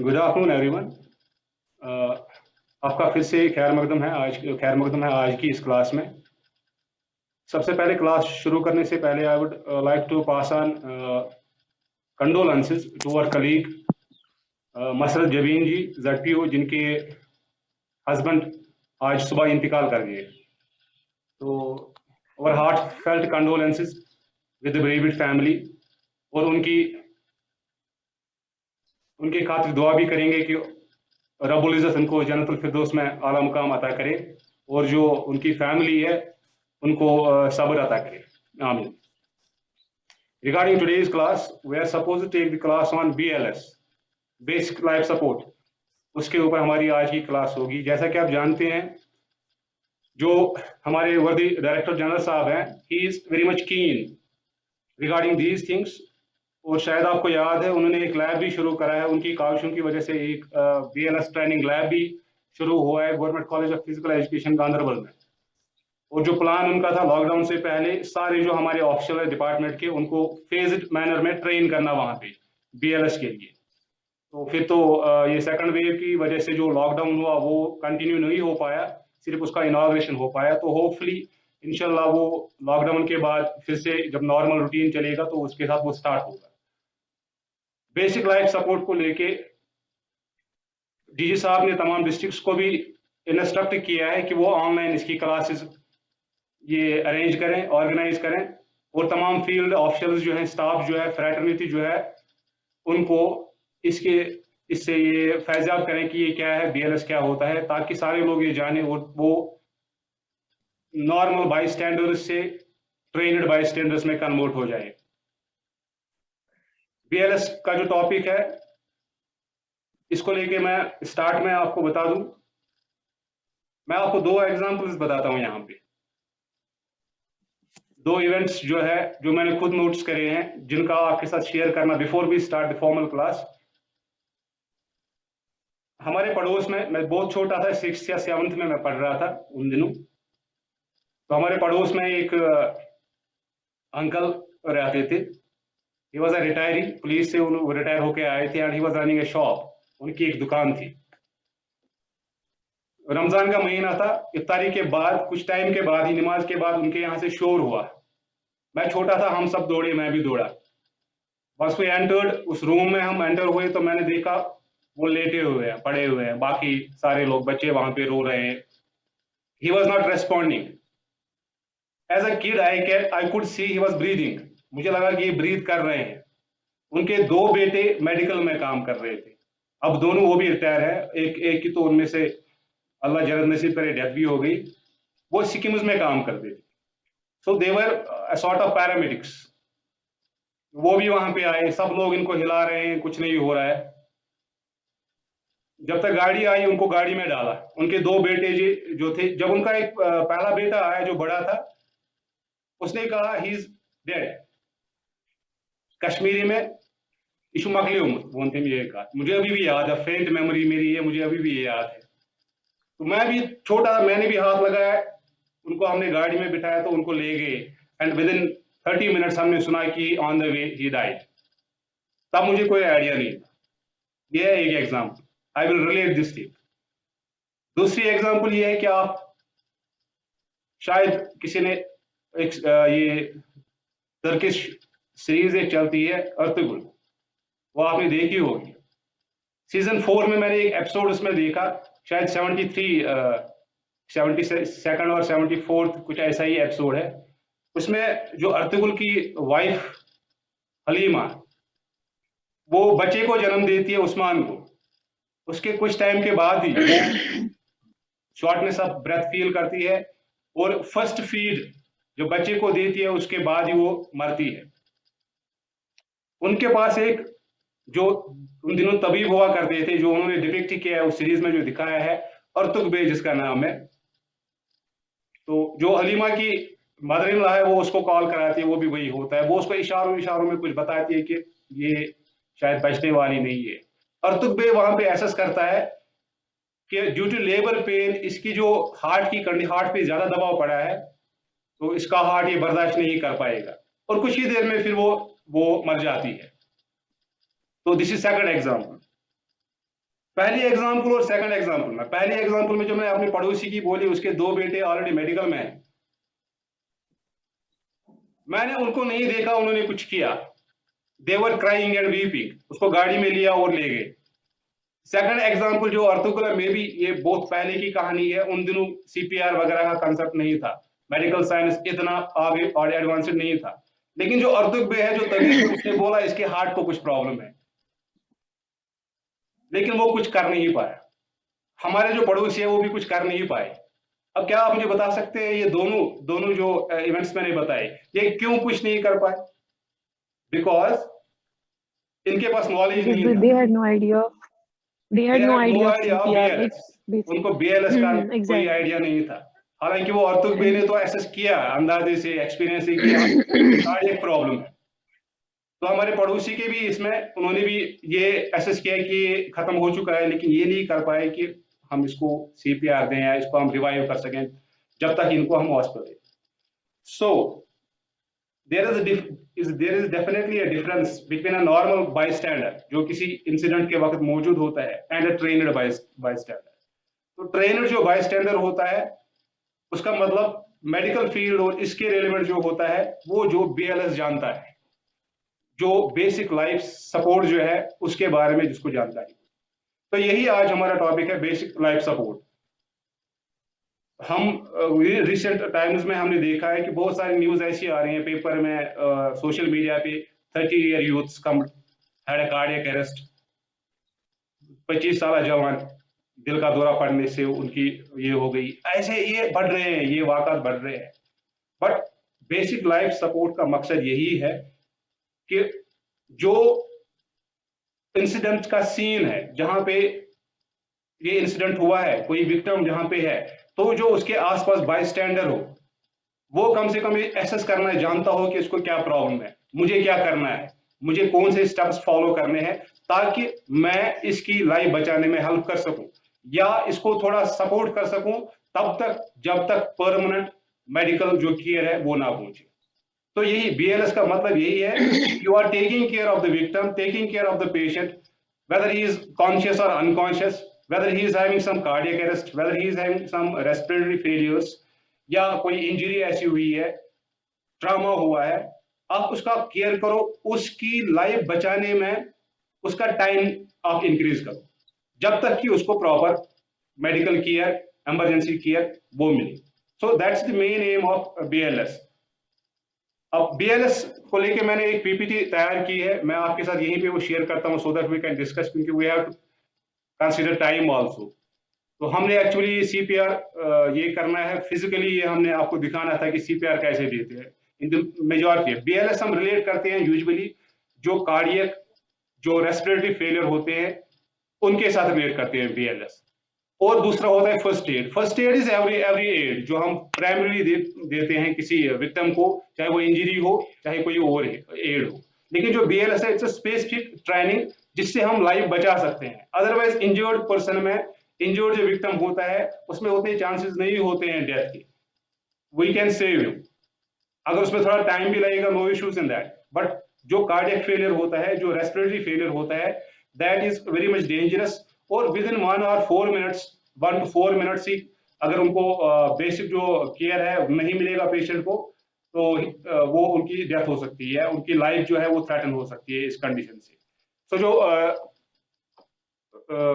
Good afternoon everyone. आपका फिर से खैर मकदम है आज की इस क्लास में। सबसे पहले क्लास शुरू करने से पहले I would like to pass on condolences to our colleague Masarat Jabeen ji ZPO, जिनके हस्बैंड आज सुबह इंतकाल कर गए। तो our heartfelt condolences with the bereaved family, और उनके खातिर दुआ भी करेंगे कि रब्बुल इज़्ज़त उनको जन्नतुल फिरदौस में आला मुकाम अता करे, और जो उनकी फैमिली है उनको सब्र अता करे। आमीन। Regarding today's class, we are supposed to take the class on BLS, Basic Life Support। उसके ऊपर हमारी आज की क्लास होगी। जैसा कि आप जानते हैं, जो हमारे वर्दी डायरेक्टर जनरल साहब हैं, he is very much keen regarding these things। और शायद आपको याद है, उन्होंने एक लैब भी शुरू करा है। उनकी काविशों की वजह से एक BLS ट्रेनिंग लैब भी शुरू हुआ है government college of physical education Ganderbal में। और जो प्लान उनका था, लॉकडाउन से पहले सारे जो हमारे ऑफिशियल डिपार्टमेंट के, उनको फेज्ड मैनर में ट्रेन करना वहां पे BLS के लिए। तो फिर तो ये सेकंड वेव की वजह से जो लॉकडाउन हुआ वो कंटिन्यू नहीं हो पाया, सिर्फ उसका इनॉग्रेशन हो पाया। तो होपफुली इंशाल्लाह वो लॉकडाउन के बाद फिर से जब नॉर्मल रूटीन चलेगा तो उसके साथ वो स्टार्ट होगा। बेसिक लाइफ सपोर्ट को लेके DG साहब ने तमाम डिस्ट्रिक्ट्स को भी इंस्ट्रक्ट किया है कि वो ऑनलाइन इसकी क्लासेस ये अरेंज करें, ऑर्गेनाइज करें, और तमाम फील्ड ऑफिसर्स जो है, स्टाफ जो है, फ्रेटर्निटी जो है, उनको इससे ये फैजाब करें कि ये क्या है, BLS क्या होता है, ताकि सारे लोग ये जाने और वो नॉर्मल बाई स्टैंडर्ड्स से ट्रेन्ड बाई स्टैंडर्ड्स में कन्वर्ट हो जाए। BLS का जो टॉपिक है, इसको लेके मैं स्टार्ट में आपको बता दूं। मैं आपको दो एग्जांपल्स बताता हूं यहाँ पे, दो इवेंट्स जो है जो मैंने खुद नोट्स करे हैं, जिनका आपके साथ शेयर करना before we start the formal class. हमारे पड़ोस में, मैं बहुत छोटा था, 6th या 7th में मैं पढ़ रहा था उन दिनों। तो हमारे पड़ोस में एक अंकल रहते थे। He was a retiree, police से वो रिटायर होके आए थे, and he was running A shop. उनकी एक दुकान थी। रमजान का महीना था। इफ्तारी के बाद कुछ टाइम के बाद ही, नमाज के बाद, उनके यहाँ से शोर हुआ। मैं छोटा था, हम सब दौड़े, मैं भी दौड़ा। बस वी एंटर्ड, उस रूम में हम एंटर हुए तो मैंने देखा वो लेटे हुए हैं, पड़े हुए हैं, बाकी सारे लोग, बच्चे वहां पे रो रहे हैं। He was not responding. As a kid I could see he was breathing. मुझे लगा कि ये ब्रीथ कर रहे हैं। उनके दो बेटे मेडिकल में काम कर रहे थे। अब दोनों, वो भी रिटायर है। एक की तो उनमें से अल्लाह जन्नत नसीब करे डेथ भी हो गई। वो सिक्किम में काम करते थे। सो देवर सॉर्ट ऑफ पैरामेडिक्स। वो भी वहां पे आए, सब लोग इनको हिला रहे हैं, कुछ नहीं हो रहा है। जब तक गाड़ी आई, उनको गाड़ी में डाला। उनके दो बेटे जो थे, जब उनका एक पहला बेटा आया जो बड़ा था, उसने कहा ही इज डेड। कश्मीरी में इशू मकली उम्र बोलते हैं। ये कहा, मुझे अभी भी याद है, फेंट मेमोरी मेरी है, मुझे अभी भी ये याद है। तो मैं भी छोटा, मैंने भी हाथ लगाया, उनको हमने गाड़ी में बिठाया, तो उनको ले गए। एंड विद इन 30 मिनट्स हमने सुना कि on the way he died. तब मुझे कोई आइडिया नहीं था। ये है एक example, I will relate this thing. दूसरी एग्जाम्पल ये है कि आप शायद किसी ने ये टर्किश सीरीज एक चलती है अर्तुगरुल, वो आपने देखी होगी। सीजन 4 में मैंने एक एपिसोड उसमें देखा, शायद 72nd और 74th कुछ ऐसा ही एपिसोड है। उसमें जो अर्तुगरुल की वाइफ हलीमा, वो बच्चे को जन्म देती है, उस्मान को। उसके कुछ टाइम के बाद ही वो शॉर्टनेस ऑफ ब्रेथ फील करती है, और फर्स्ट फीड जो बच्चे को देती है उसके बाद ही वो मरती है। उनके पास एक जो उन दिनों तबीब हुआ करते थे, जो उन्होंने डिपिक्ट किया है उस सीरीज में, जो दिखाया है, अर्तुगबे जिसका नाम है। तो जो हलीमा की मदर इन लॉ है, वो उसको कॉल कराती है, वो भी वही होता है। वो उसको इशारों में कुछ बताती है कि ये शायद बचने वाली नहीं है। अर्तुगबे वहां पे एसेस करता है कि ड्यू टू लेबर पेन, इसकी जो हार्ट पे ज्यादा दबाव पड़ा है, तो इसका हार्ट ये बर्दाश्त नहीं कर पाएगा, और कुछ ही देर में फिर वो मर जाती है। तो दिस इज सेकंड एग्जांपल। पहली एग्जाम्पल और सेकंड एग्जाम्पल में, पहली एग्जाम्पल में जो मैंने अपने पड़ोसी की बोली, उसके 2 बेटे ऑलरेडी मेडिकल में हैं, मैंने उनको नहीं देखा उन्होंने कुछ किया, देवर क्राइंग एंड वीपिंग, उसको गाड़ी में लिया और ले गए। सेकंड एग्जाम्पल जो अर्थक्वेक में भी, ये बहुत पहले की कहानी है, उन दिनों सीपीआर वगैरह का कंसेप्ट नहीं था, मेडिकल साइंस इतना आगे और एडवांस्ड नहीं था, लेकिन जो अर्थक्वेक है, जो तभी उसने बोला इसके हार्ट को कुछ प्रॉब्लम है, लेकिन वो कुछ कर नहीं पाया। हमारे जो पड़ोसी है वो भी कुछ कर नहीं पाए। अब क्या आप मुझे बता सकते हैं ये दोनों दोनों जो इवेंट्स मैंने बताए, ये क्यों कुछ नहीं कर पाए? बिकॉज इनके पास नॉलेज नहीं था, they had no idea. They they had no had no idea of idea of CPR, like BLS, basic. उनको बीएलएस का कोई Exactly. आइडिया नहीं था। हालांकि वो अर्थक्वेक बे ने तो एसेस किया, अंदाजे से, एक्सपीरियंस से किया, कार्डियक प्रॉब्लम है। तो हमारे पड़ोसी के भी इसमें उन्होंने भी ये एसेस किया कि ये खत्म हो चुका है, लेकिन ये नहीं कर पाए कि हम इसको सीपीआर दें या इसको हम रिवाइव कर सकें जब तक इनको हम हॉस्पिटल दें। सो there is definitely a difference between a normal bystander जो किसी इंसिडेंट के वक्त मौजूद होता है and a trained bystander। तो ट्रेनर जो बायस्टैंडर होता है, उसका मतलब मेडिकल फील्ड और इसके रिलेवेंट जो होता है, वो जो बीएलएस जानता है, जो बेसिक लाइफ सपोर्ट जो है उसके बारे में जिसको जानकारी। तो यही आज हमारा टॉपिक है, बेसिक लाइफ सपोर्ट। हम रिसेंट टाइम्स में हमने देखा है कि बहुत सारी न्यूज ऐसी आ रही हैं पेपर में, सोशल मीडिया पे, 30 year youths come had a cardiac arrest, 25 साल जवान दिल का दौरा पड़ने से उनकी ये हो गई। ऐसे ये बढ़ रहे हैं, ये वाकत बढ़ रहे हैं। बट बेसिक लाइफ सपोर्ट का मकसद यही है कि जो इंसिडेंट का सीन है, जहां पे ये इंसिडेंट हुआ है, कोई विक्टिम जहां पे है, तो जो उसके आसपास बायस्टैंडर हो, वो कम से कम एसेस करना जानता हो कि इसको क्या प्रॉब्लम है, मुझे क्या करना है, मुझे कौन से स्टेप्स फॉलो करने हैं, ताकि मैं इसकी लाइफ बचाने में हेल्प कर सकूं या इसको थोड़ा सपोर्ट कर सकूं, तब तक जब तक परमानेंट मेडिकल जो केयर है वो ना पहुंचे। तो यही बीएलएस का मतलब यही है, you are taking care of the victim, taking care of the patient, whether he is conscious or unconscious, whether he is having some cardiac arrest, whether he is having some respiratory failures, या कोई injury ऐसी हुई है, trauma हुआ है, आप उसका care करो, उसकी लाइफ बचाने में उसका टाइम आप इंक्रीज करो, जब तक कि उसको proper medical care, emergency care वो मिले। So that's the main M of BLS. अब बीएलएस को लेके मैंने एक पीपीटी तैयार की है, मैं आपके साथ यहीं पे वो शेयर करता हूं, so that we can discuss, क्योंकि we have to consider time also. तो हमने एक्चुअली सीपीआर ये करना है फिजिकली, ये हमने आपको दिखाना था कि सीपीआर कैसे देते हैं इन द मेजॉरिटी। बीएलएस हम रिलेट करते हैं यूजुअली जो कार्डियक, जो रेस्पिरेटरी फेलियर होते हैं उनके साथ रिलेट करते हैं बीएलएस। और दूसरा होता है first aid. First aid is every aid जो हम प्राइमरीली देते हैं किसी विक्टिम को, चाहे वो इंजरी हो चाहे कोई और एड हो। लेकिन जो बीएलएस है, इट्स अ स्पेसिफिक ट्रेनिंग जिससे हम लाइफ बचा सकते हैं। अदरवाइज इंजर्ड पर्सन में, इंजर्ड जो विक्टिम होता है उसमें उतने चांसेस नहीं होते हैं डेथ के, वी कैन सेव यू, अगर उसमें थोड़ा टाइम भी लगेगा, no issues in that. But जो कार्डियक फेलियर होता है, जो रेस्पिरेटरी फेलियर होता है, that is very much dangerous. और within 1 or 4 minutes, 1 to 4 minutes ही अगर उनको बेसिक जो केयर है नहीं मिलेगा पेशेंट को, तो वो उनकी डेथ हो सकती है, उनकी लाइफ जो है वो थ्रेटन हो सकती है इस कंडीशन से। तो जो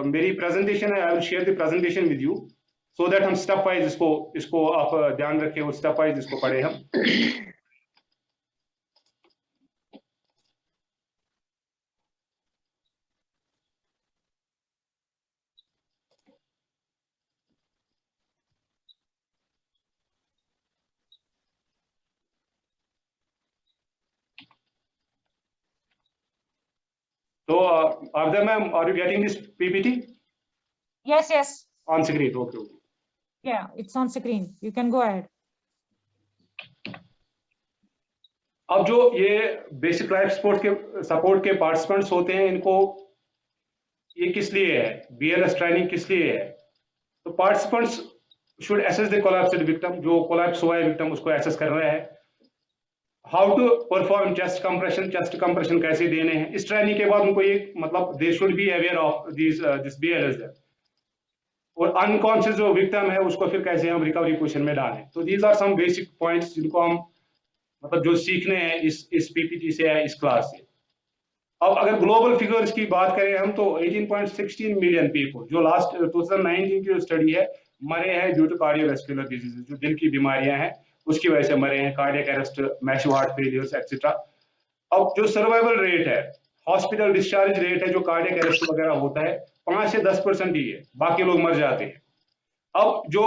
मेरी प्रेजेंटेशन है, I will share the presentation with you, so that हम स्टेप वाइज इसको आप ध्यान रखें और स्टेप वाइज इसको पढ़े हम। So, Arda ma'am, are you getting this PPT? Yes, yes. On screen, okay. Yeah, it's on screen. You can go ahead. अब जो ये बेसिक लाइफ सपोर्ट के पार्टिसिपेंट्स होते हैं, इनको ये किस लिए है, बीएलएस ट्रेनिंग किस लिए है? तो participants should assess the collapsed victim, जो कोलैप्स हुआ है विक्टिम उसको एसेस कर रहा है। How to perform chest compression कैसे देने हैं। इस ट्रेनिंग के बाद उनको एक मतलब they should be aware of this BLS। और अनकॉन्शियस जो विक्टिम है उसको फिर कैसे हम रिकवरी पोजीशन में डालें। तो these are some basic points जिनको हम मतलब जो सीखने हैं इस PPT से या इस क्लास से। अब अगर ग्लोबल फिगर्स की बात करें हम तो 18.16 मिलियन पीपल जो लास्ट 2019 की जो स्टडी है मरे हैं ड्यू टू कार्डियोवैस्कुलर डिजीजेस, जो दिल की बीमारियां हैं उसकी वजह से मरे हैं, cardiac arrest, massive heart failures etcetera. अब जो सर्वाइवल रेट है, हॉस्पिटल डिस्चार्ज रेट है जो कार्डियक अरेस्ट वगैरह होता है 5 से 10% ही है, बाकी लोग मर जाते हैं। अब जो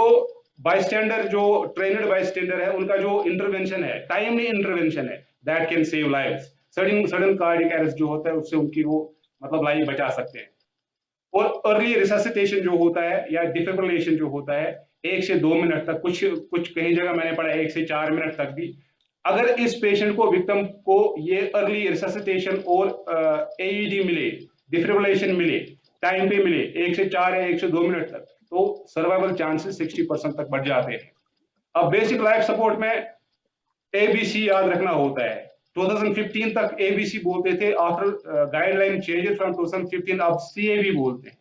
बाइस्टैंडर, जो ट्रेनड बाइस्टैंडर है, उनका जो इंटरवेंशन है, टाइमली इंटरवेंशन है, that can save lives. Sudden cardiac arrest जो होता है उससे उनकी वो मतलब लाइफ बचा सकते हैं। और अर्ली रिससिटेशन जो होता है या डिफिब्रिलेशन जो होता है 1 से 2 मिनट तक, कुछ कहीं जगह मैंने पढ़ा 1 से 4 मिनट तक भी, अगर इस पेशेंट को विक्टिम को ये अर्ली रिससिटेशन और AED मिले, डिफिब्रिलेशन मिले, टाइम पे मिले 1 से 4 या 1 से 2 मिनट तक, तो सर्वाइवल चांसेस 60% तक बढ़ जाते हैं। अब बेसिक लाइफ सपोर्ट में ABC याद रखना होता है। 2015 तक ABC बोलते थे, आफ्टर गाइडलाइन चेंजेस फ्रॉम 2015 अब CAB बोलते हैं।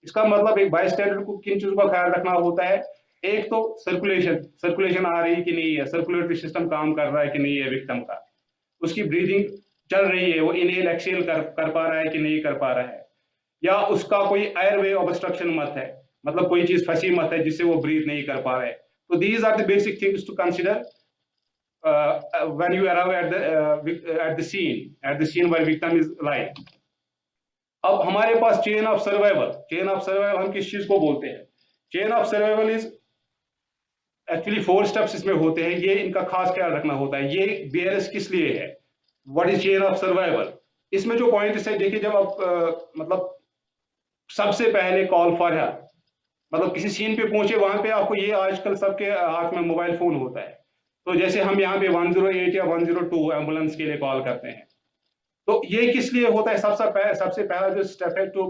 इसका मतलब एक बाइस्टैंडर को किन चीजों का ख्याल रखना होता है। एक तो सर्कुलेशन आ रही है कि नहीं है, सर्कुलेटरी सिस्टम काम कर रहा है कि नहीं है विक्टिम का, उसकी ब्रीदिंग चल रही है, वो इनहेल एक्सहेल कर पा रहा है कि नहीं कर पा रहा है, या उसका कोई एयरवे ऑब्स्ट्रक्शन मत है, मतलब कोई चीज फंसी मत है जिससे वो ब्रीथ नहीं कर पा रहे। तो these are the basic things to consider when you arrive at the scene where victim is lying. अब हमारे पास चेन ऑफ सर्वाइवल हम किस चीज को बोलते हैं। Chain of survival is actually 4 steps इसमें होते हैं, ये इनका खास ख्याल रखना होता है। ये BLS किस लिए है, what is chain of survival. इसमें जो पॉइंट है देखिए, जब आप मतलब सबसे पहले कॉल फॉर हेल्प, मतलब किसी सीन पे पहुंचे, वहां पे आपको ये आजकल सबके हाथ में मोबाइल फोन होता है, तो जैसे हम यहाँ पे 108 या 102 एम्बुलेंस के लिए कॉल करते हैं, तो ये किस लिए होता है। सबसे पहला जो स्टेप है to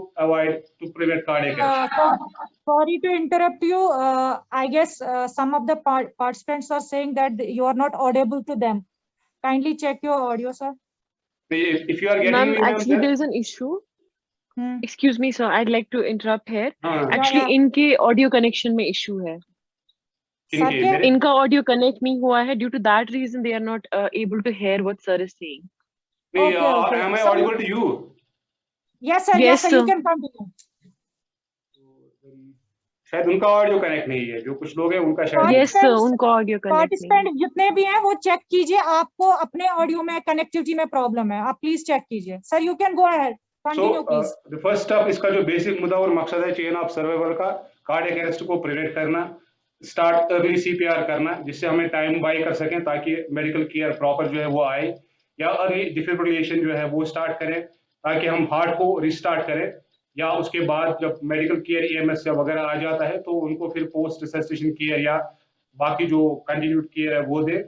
prevent cardiac arrest. Sorry to interrupt you. I guess some of the participants are saying that you are not audible to them. Kindly check your audio, sir. If you are getting Ma'am, me, ma'am, actually there is an issue. Excuse me, sir. I'd like to interrupt here. Actually, yeah. इनके audio connection में issue है। इनका audio connect नहीं हुआ है, due to that reason they are not able to hear what sir is saying. Okay. Am I audible to you? Yes, sir. Yes, sir. You can continue. शायद उनका audio connect नहीं है, जो कुछ लोग हैं उनका शायद। यस सर, उनका ऑडियो कनेक्ट नहीं है। पार्टिसिपेंट जितने भी हैं वो चेक कीजिए, आपको अपने ऑडियो में कनेक्टिविटी में प्रॉब्लम है, आप प्लीज चेक कीजिए। Sir you can go ahead, continue please. The first step, इसका जो बेसिक मुद्दा और मकसद है चेन ऑफ सर्वाइवल का, कार्डियक अरेस्ट को प्रिवेंट करना, स्टार्ट अर्ली CPR करना, जिससे हमें टाइम बाय कर सकें ताकि मेडिकल केयर प्रॉपर जो है वो आए, या अर्ली डिफिब्रिलेशन जो है वो स्टार्ट करें ताकि हम हार्ट को रिस्टार्ट करें, या उसके बाद जब मेडिकल केयर EMS या वगैरह आ जाता है तो उनको फिर पोस्ट रिससिटेशन केयर या बाकी जो कंटिन्यूड केयर है वो दे,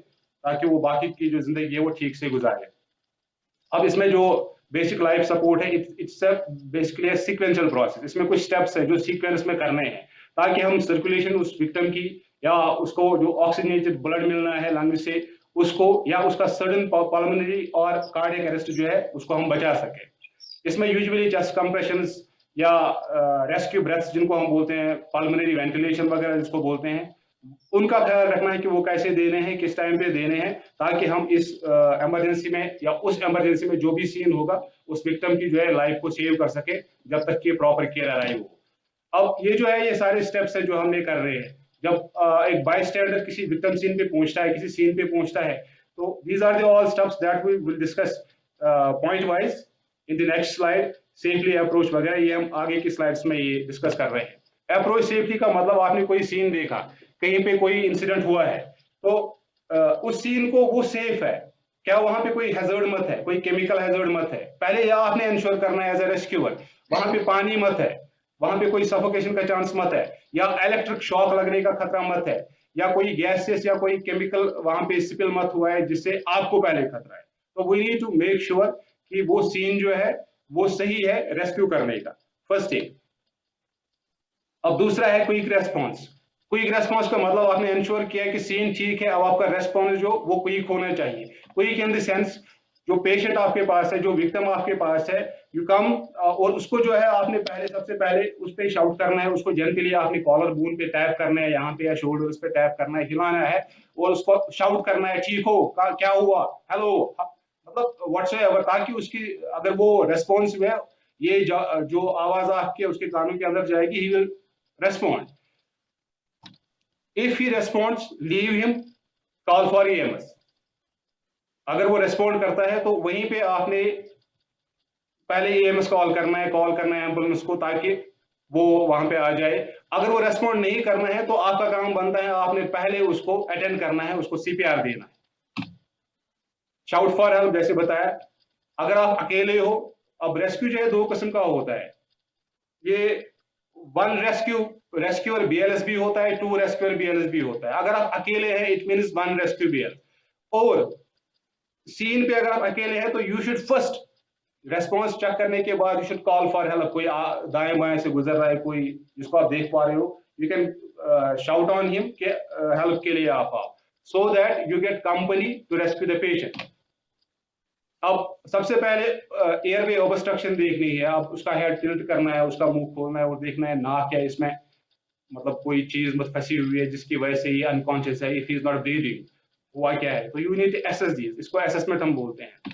ताकि वो बाकी की जो जिंदगी है वो ठीक से गुजारे। अब इसमें जो बेसिक लाइफ सपोर्ट है, इट्स बेसिकली सीक्वेंशियल प्रोसेस। इसमें कुछ स्टेप्स है जो सीक्वेंस में करने हैं ताकि हम सर्कुलेशन उस विक्टिम की, या उसको जो ऑक्सीजनेटेड ब्लड मिलना है लंग से उसको, या उसका सडन पल्मोनरी और कार्डियक अरेस्ट जो है उसको हम बचा सके। इसमें यूजुअली चेस्ट कंप्रेशंस या रेस्क्यू ब्रेथ्स जिनको हम बोलते हैं, पल्मोनरी वेंटिलेशन वगैरह जिसको बोलते हैं, उनका ख्याल रखना है कि वो कैसे देने हैं, किस टाइम पे देने हैं, ताकि हम इस इमरजेंसी में या उस इमरजेंसी में जो भी सीन होगा उस विक्टिम की जो है लाइफ को सेव कर सके जब तक कि प्रॉपर केयर अराइव हो। अब ये जो है ये सारे स्टेप्स है जो हमने कर रहे हैं। जब एक बायस्टैंडर किसी विक्टिम सीन पे पहुंचता है, किसी सीन पे पहुंचता है, तो these are the all steps that we will discuss point wise in the next slide. Safely approach वगैरह ये हम आगे की स्लाइड्स में ये डिस्कस कर रहे हैं। अप्रोच सेफ्टी का मतलब, आपने कोई सीन देखा, कहीं पे कोई इंसिडेंट हुआ है, तो उस सीन को वो सेफ है क्या, वहां पे कोई हैजर्ड मत है, कोई केमिकल हैजर्ड मत है, पहले यह आपने इंश्योर करना है एज ए रेस्क्यूअर। वहां पे पानी मत है, वहां पे कोई सफोकेशन का चांस मत है, या इलेक्ट्रिक शॉक लगने का खतरा मत है, या कोई गैसेस या कोई केमिकल वहां पे स्पिल मत हुआ है जिससे आपको पहले खतरा है। तो we need to make sure कि वो सीन जो है वो सही है रेस्क्यू करने का, फर्स्ट थिंग। अब दूसरा है क्विक रेस्पॉन्स। क्विक रेस्पॉन्स का मतलब आपने इंश्योर किया कि सीन ठीक है, अब आपका रेस्पॉन्स जो वो क्विक होना चाहिए। क्विक इन द सेंस जो पेशेंट आपके पास है, जो विक्टिम आपके पास है, यू कम और उसको जो है आपने सबसे पहले उस पर शाउट करना है, उसको जनरली आपने कॉलर बोन पे टैप करना है, यहाँ पे या शोल्डर्स पे टैप करना है, हिलाना है और उसको शाउट करना है, ठीक हो, क्या हुआ, हेलो, मतलब व्हाट्सएवर, ताकि उसकी अगर वो रेस्पॉन्स में ये जो आवाज आपके उसके कानों के अंदर जाएगी, he will respond. If he responds, leave him, call for EMS. अगर वो रेस्पॉन्ड करता है तो वहीं पे आपने पहले EMS कॉल करना है एम्बुलेंस को, ताकि वो वहां पे आ जाए। अगर वो रेस्पॉन्ड नहीं करना है तो आपका काम बनता है, आपने पहले उसको अटेंड करना है, उसको CPR देना है, शाउट फॉर हेल्प जैसे बताया। अगर आप अकेले हो, अब रेस्क्यू जो है 2 किस्म का होता है, ये 1 रेस्क्यूअर BLS भी होता है, 2 रेस्क्यूअर BLS भी होता है। अगर आप अकेले हैं इट मींस 1 रेस्क्यू BLS। और सीन पे अगर आप अकेले हैं तो you should first response check करने के बाद you should call for help. कोई दाएं बाएं से गुजर रहा है, कोई जिसको आप देख पा रहे हो, you can shout on him के हेल्प के लिए आप आओ, so that you get company to rescue the patient. अब सबसे पहले एयरवे ऑब्स्ट्रक्शन देखनी है, अब उसका हेड टिल्ट करना है, उसका मुंह खोलना है और देखना है नाक है इसमें, मतलब कोई चीज मत फंसी हुई है जिसकी वजह से ये अनकॉन्शियस है, if he is not breathing, हुआ क्या है। तो you need to assess this, इसको असेसमेंट हम बोलते हैं।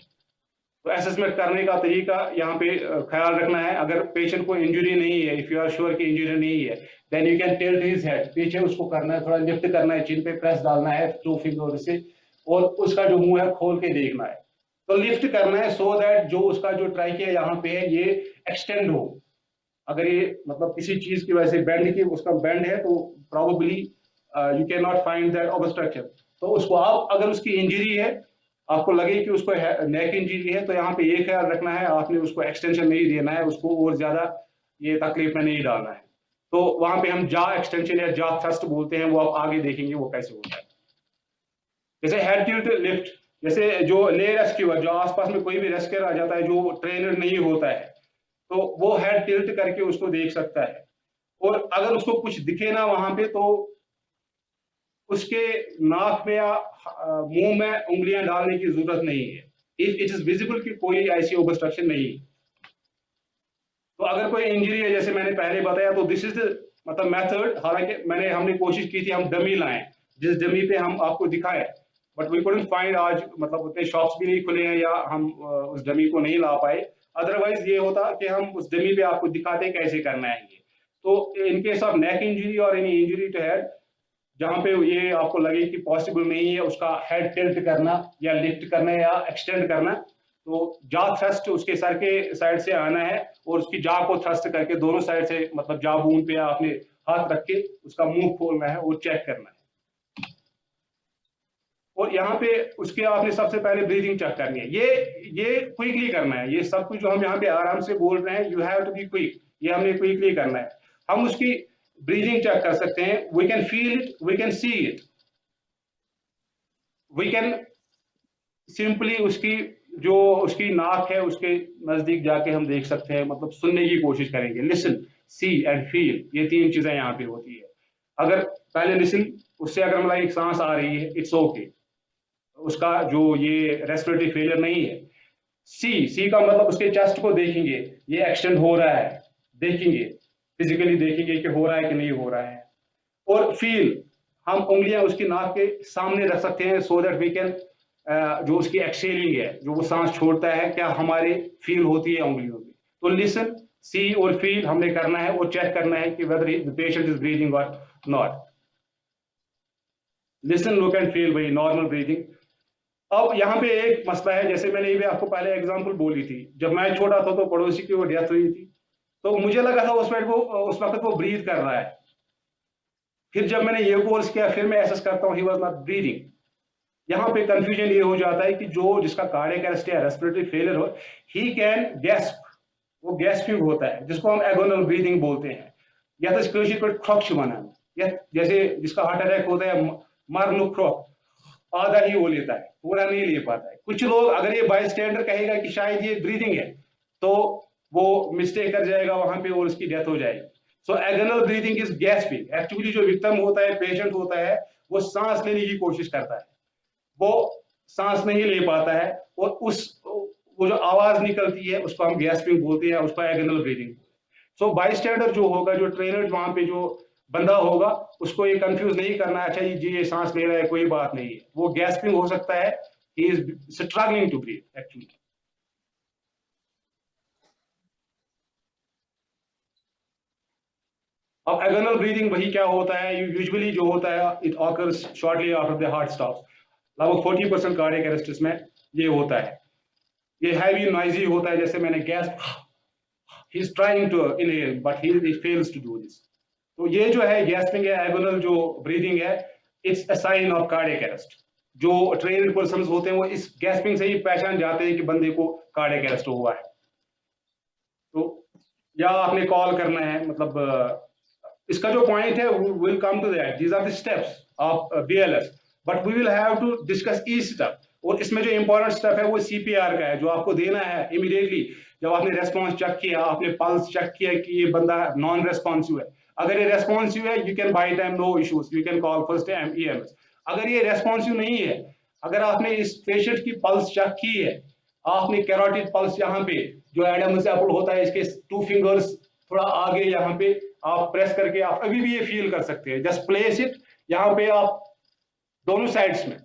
तो असेसमेंट करने का तरीका यहाँ पे ख्याल रखना है, अगर पेशेंट को इंजरी नहीं है, इफ यू आर श्योर कि इंजरी नहीं है, then you can tilt his head, पीछे उसको करना है, थोड़ा लिफ्ट करना है, चिन पे प्रेस डालना है 2 फिंगर से, और उसका जो मुंह है खोल के देखना है। तो लिफ्ट करना है सो दैट जो उसका जो ट्राइकिया यहाँ पे है ये एक्सटेंड हो। अगर ये मतलब किसी चीज की वजह से बेंड की उसका बेंड है तो probably you can not find that obstruction. तो उसको आप अगर उसकी इंजरी है, आपको लगे कि उसको नेक इंजरी है, तो यहाँ पे ये ख्याल रखना है आपने उसको एक्सटेंशन नहीं देना है, उसको और ज्यादा ये तकलीफ में नहीं डालना है। तो वहां पे हम जा एक्सटेंशन या जा थ्रस्ट बोलते हैं, वो आप आगे देखेंगे वो कैसे होता है। जैसे हेड टिल्ट लिफ्ट, जैसे जो ले रेस्क्यूअर, जो आसपास में कोई भी रेस्क्यूअर आ जाता है जो ट्रेनर नहीं होता है, तो वो हेड टिल्ट करके उसको देख सकता है, और अगर उसको कुछ दिखे ना वहां पे तो उसके नाक में या मुंह में उंगलियां डालने की जरूरत नहीं है, इफ इट इज विजिबल कि कोई ऐसी ऑब्स्ट्रक्शन नहीं है। तो अगर कोई इंजरी है जैसे मैंने पहले बताया, तो दिस इज द मतलब मेथड। हालांकि हमने कोशिश की थी हम डमी लाएं, जिस डमी पे हम आपको दिखाए, बट वी कुडंट फाइंड, आज मतलब उतने शॉप्स भी नहीं खुले हैं या हम उस डमी को नहीं ला पाए। अदरवाइज ये होता कि हम उस डमी पे आपको दिखाते कैसे करना है ये। तो in case of neck injury और एनी इंजरी टू हेड, जहां पे ये आपको लगे कि पॉसिबल नहीं है उसका हेड टिल्ट करना या लिफ्ट करना या एक्सटेंड करना, तो जा थ्रस्ट उसके सर के साइड से आना है और उसकी जा को थ्रस्ट करके दोनों साइड से, मतलब जा बून पे आपने हाथ रख के उसका मुंह खोलना है और चेक करना है। और यहाँ पे उसके आपने सबसे पहले ब्रीदिंग चेक करनी है, ये क्विकली करना है। ये सब कुछ जो हम यहाँ पे आराम से बोल रहे हैं, you have to be quick, ये हमने क्विकली करना है। हम उसकी ब्रीदिंग चेक कर सकते हैं, we can feel it, we can see it, we can simply उसकी नाक है उसके नजदीक जाके हम देख सकते हैं, मतलब सुनने की कोशिश करेंगे। लिसन, सी एंड फील, ये 3 चीजें यहाँ पे होती है। अगर पहले लिसन, उससे अगर मतलब एक सांस आ रही है, इट्स ओके, उसका जो ये रेस्पिरेटरी फेलियर नहीं है। सी का मतलब उसके चेस्ट को देखेंगे, ये एक्सटेंड हो रहा है, देखेंगे, फिजिकली देखेंगे कि हो रहा है कि नहीं हो रहा है। और फील, हम उंगलियां उसकी नाक के सामने रख सकते हैं, सो दैट वी कैन जो उसकी एक्सहेलिंग है, जो वो सांस छोड़ता है, क्या हमारे फील होती है उंगलियों में। तो लिसन, सी और फील हमने करना है और चेक करना है कि whether the patient is breathing और not. Listen, look and feel, भाई नॉर्मल ब्रीदिंग। अब यहाँ पे एक मसला है, जैसे मैंने ये भी आपको पहले एग्जांपल बोली थी, जब मैं छोटा था तो पड़ोसी की वो डेथ हुई थी, तो मुझे लगा था उस वक्त वो ब्रीथ कर रहा है। फिर जब मैंने ये कोर्स किया, फिर मैं एसेस करता हूँ ही वाज नॉट ब्रीदिंग। यहाँ पे कंफ्यूजन ये हो जाता है कि जिसका कार्डियक अरेस्ट या रेस्पिरेटरी फेलियर हो, ही कैन गैस्प, वो गैस्पिंग होता है, जिसको हम एगोनल ब्रीदिंग बोलते हैं, या तो स्क्रूशी पर ख्रोक्श बना, या जैसे जिसका हार्ट अटैक होता है मारनु ख्रोक, आधा ही वो लेता है, पूरा नहीं ले पाता है। कुछ लोग, अगर ये बाय स्टैंडर्ड कहेगा कि शायद ये ब्रीदिंग है, तो वो मिस्टेक कर जाएगा वहां पे और उसकी डेथ हो जाएगी। सो एगनल ब्रीथिंग इज गैस्पिंग। एक्चुअली जो विक्टिम होता है, पेशेंट होता है, वो सांस लेने की कोशिश करता है, वो सांस नहीं ले पाता है, और वो जो आवाज निकलती है उसको हम गैस्पिंग बोलते हैं, उसको एगनल ब्रीथिंग। सो बाईस्टैंडर जो होगा, जो ट्रेनर वहां पे जो बंदा होगा, उसको ये कंफ्यूज नहीं करना है, अच्छा जी ये सांस ले रहा है, कोई बात नहीं है, वो गैस्पिंग हो सकता है, he is struggling to breathe actually. अब एगोनल ब्रीदिंग वही क्या होता है, यूजुअली जो होता है it occurs shortly after the heart stops. लगभग 40% कार्डियक अरेस्ट में ये होता है। ये हैवी नॉइजी होता है, जैसे मैंने gasp, he is trying to inhale but he fails to do this. तो ये जो है गैस्पिंग है, एगोनल जो ब्रीदिंग है, it's a sign of cardiac arrest. जो ट्रेन्ड पर्सन्स होते हैं वो इस गैस्पिंग से ही पहचान जाते हैं कि बंदे को कार्डियक अरेस्ट हुआ है। तो या आपने कॉल करना है, मतलब इसका जो पॉइंट है, will come to that, these are the steps of BLS, but we will have to discuss each step. और इसमें जो इंपॉर्टेंट स्टेप है वो CPR का है, जो आपको देना है इमीडिएटली जब आपने रेस्पॉन्स चेक किया, आपने पल्स चेक किया कि ये बंदा नॉन रेस्पॉन्सिव है। अगर ये रेस्पॉन्सिव है, you can buy time, no issues, you can call first EMS। अगर ये रेस्पॉन्सिव नहीं है, अगर आपने इस पेशेंट की पल्स चेक की है, आपने कैरोटिड पल्स यहाँ पे जो एडम्स एप्पल होता है, इसके 2 फिंगर्स थोड़ा आगे यहाँ पे आप प्रेस करके आप अभी भी ये फील कर सकते हैं, जस्ट प्लेस इट यहाँ पे, आप दोनों साइड्स में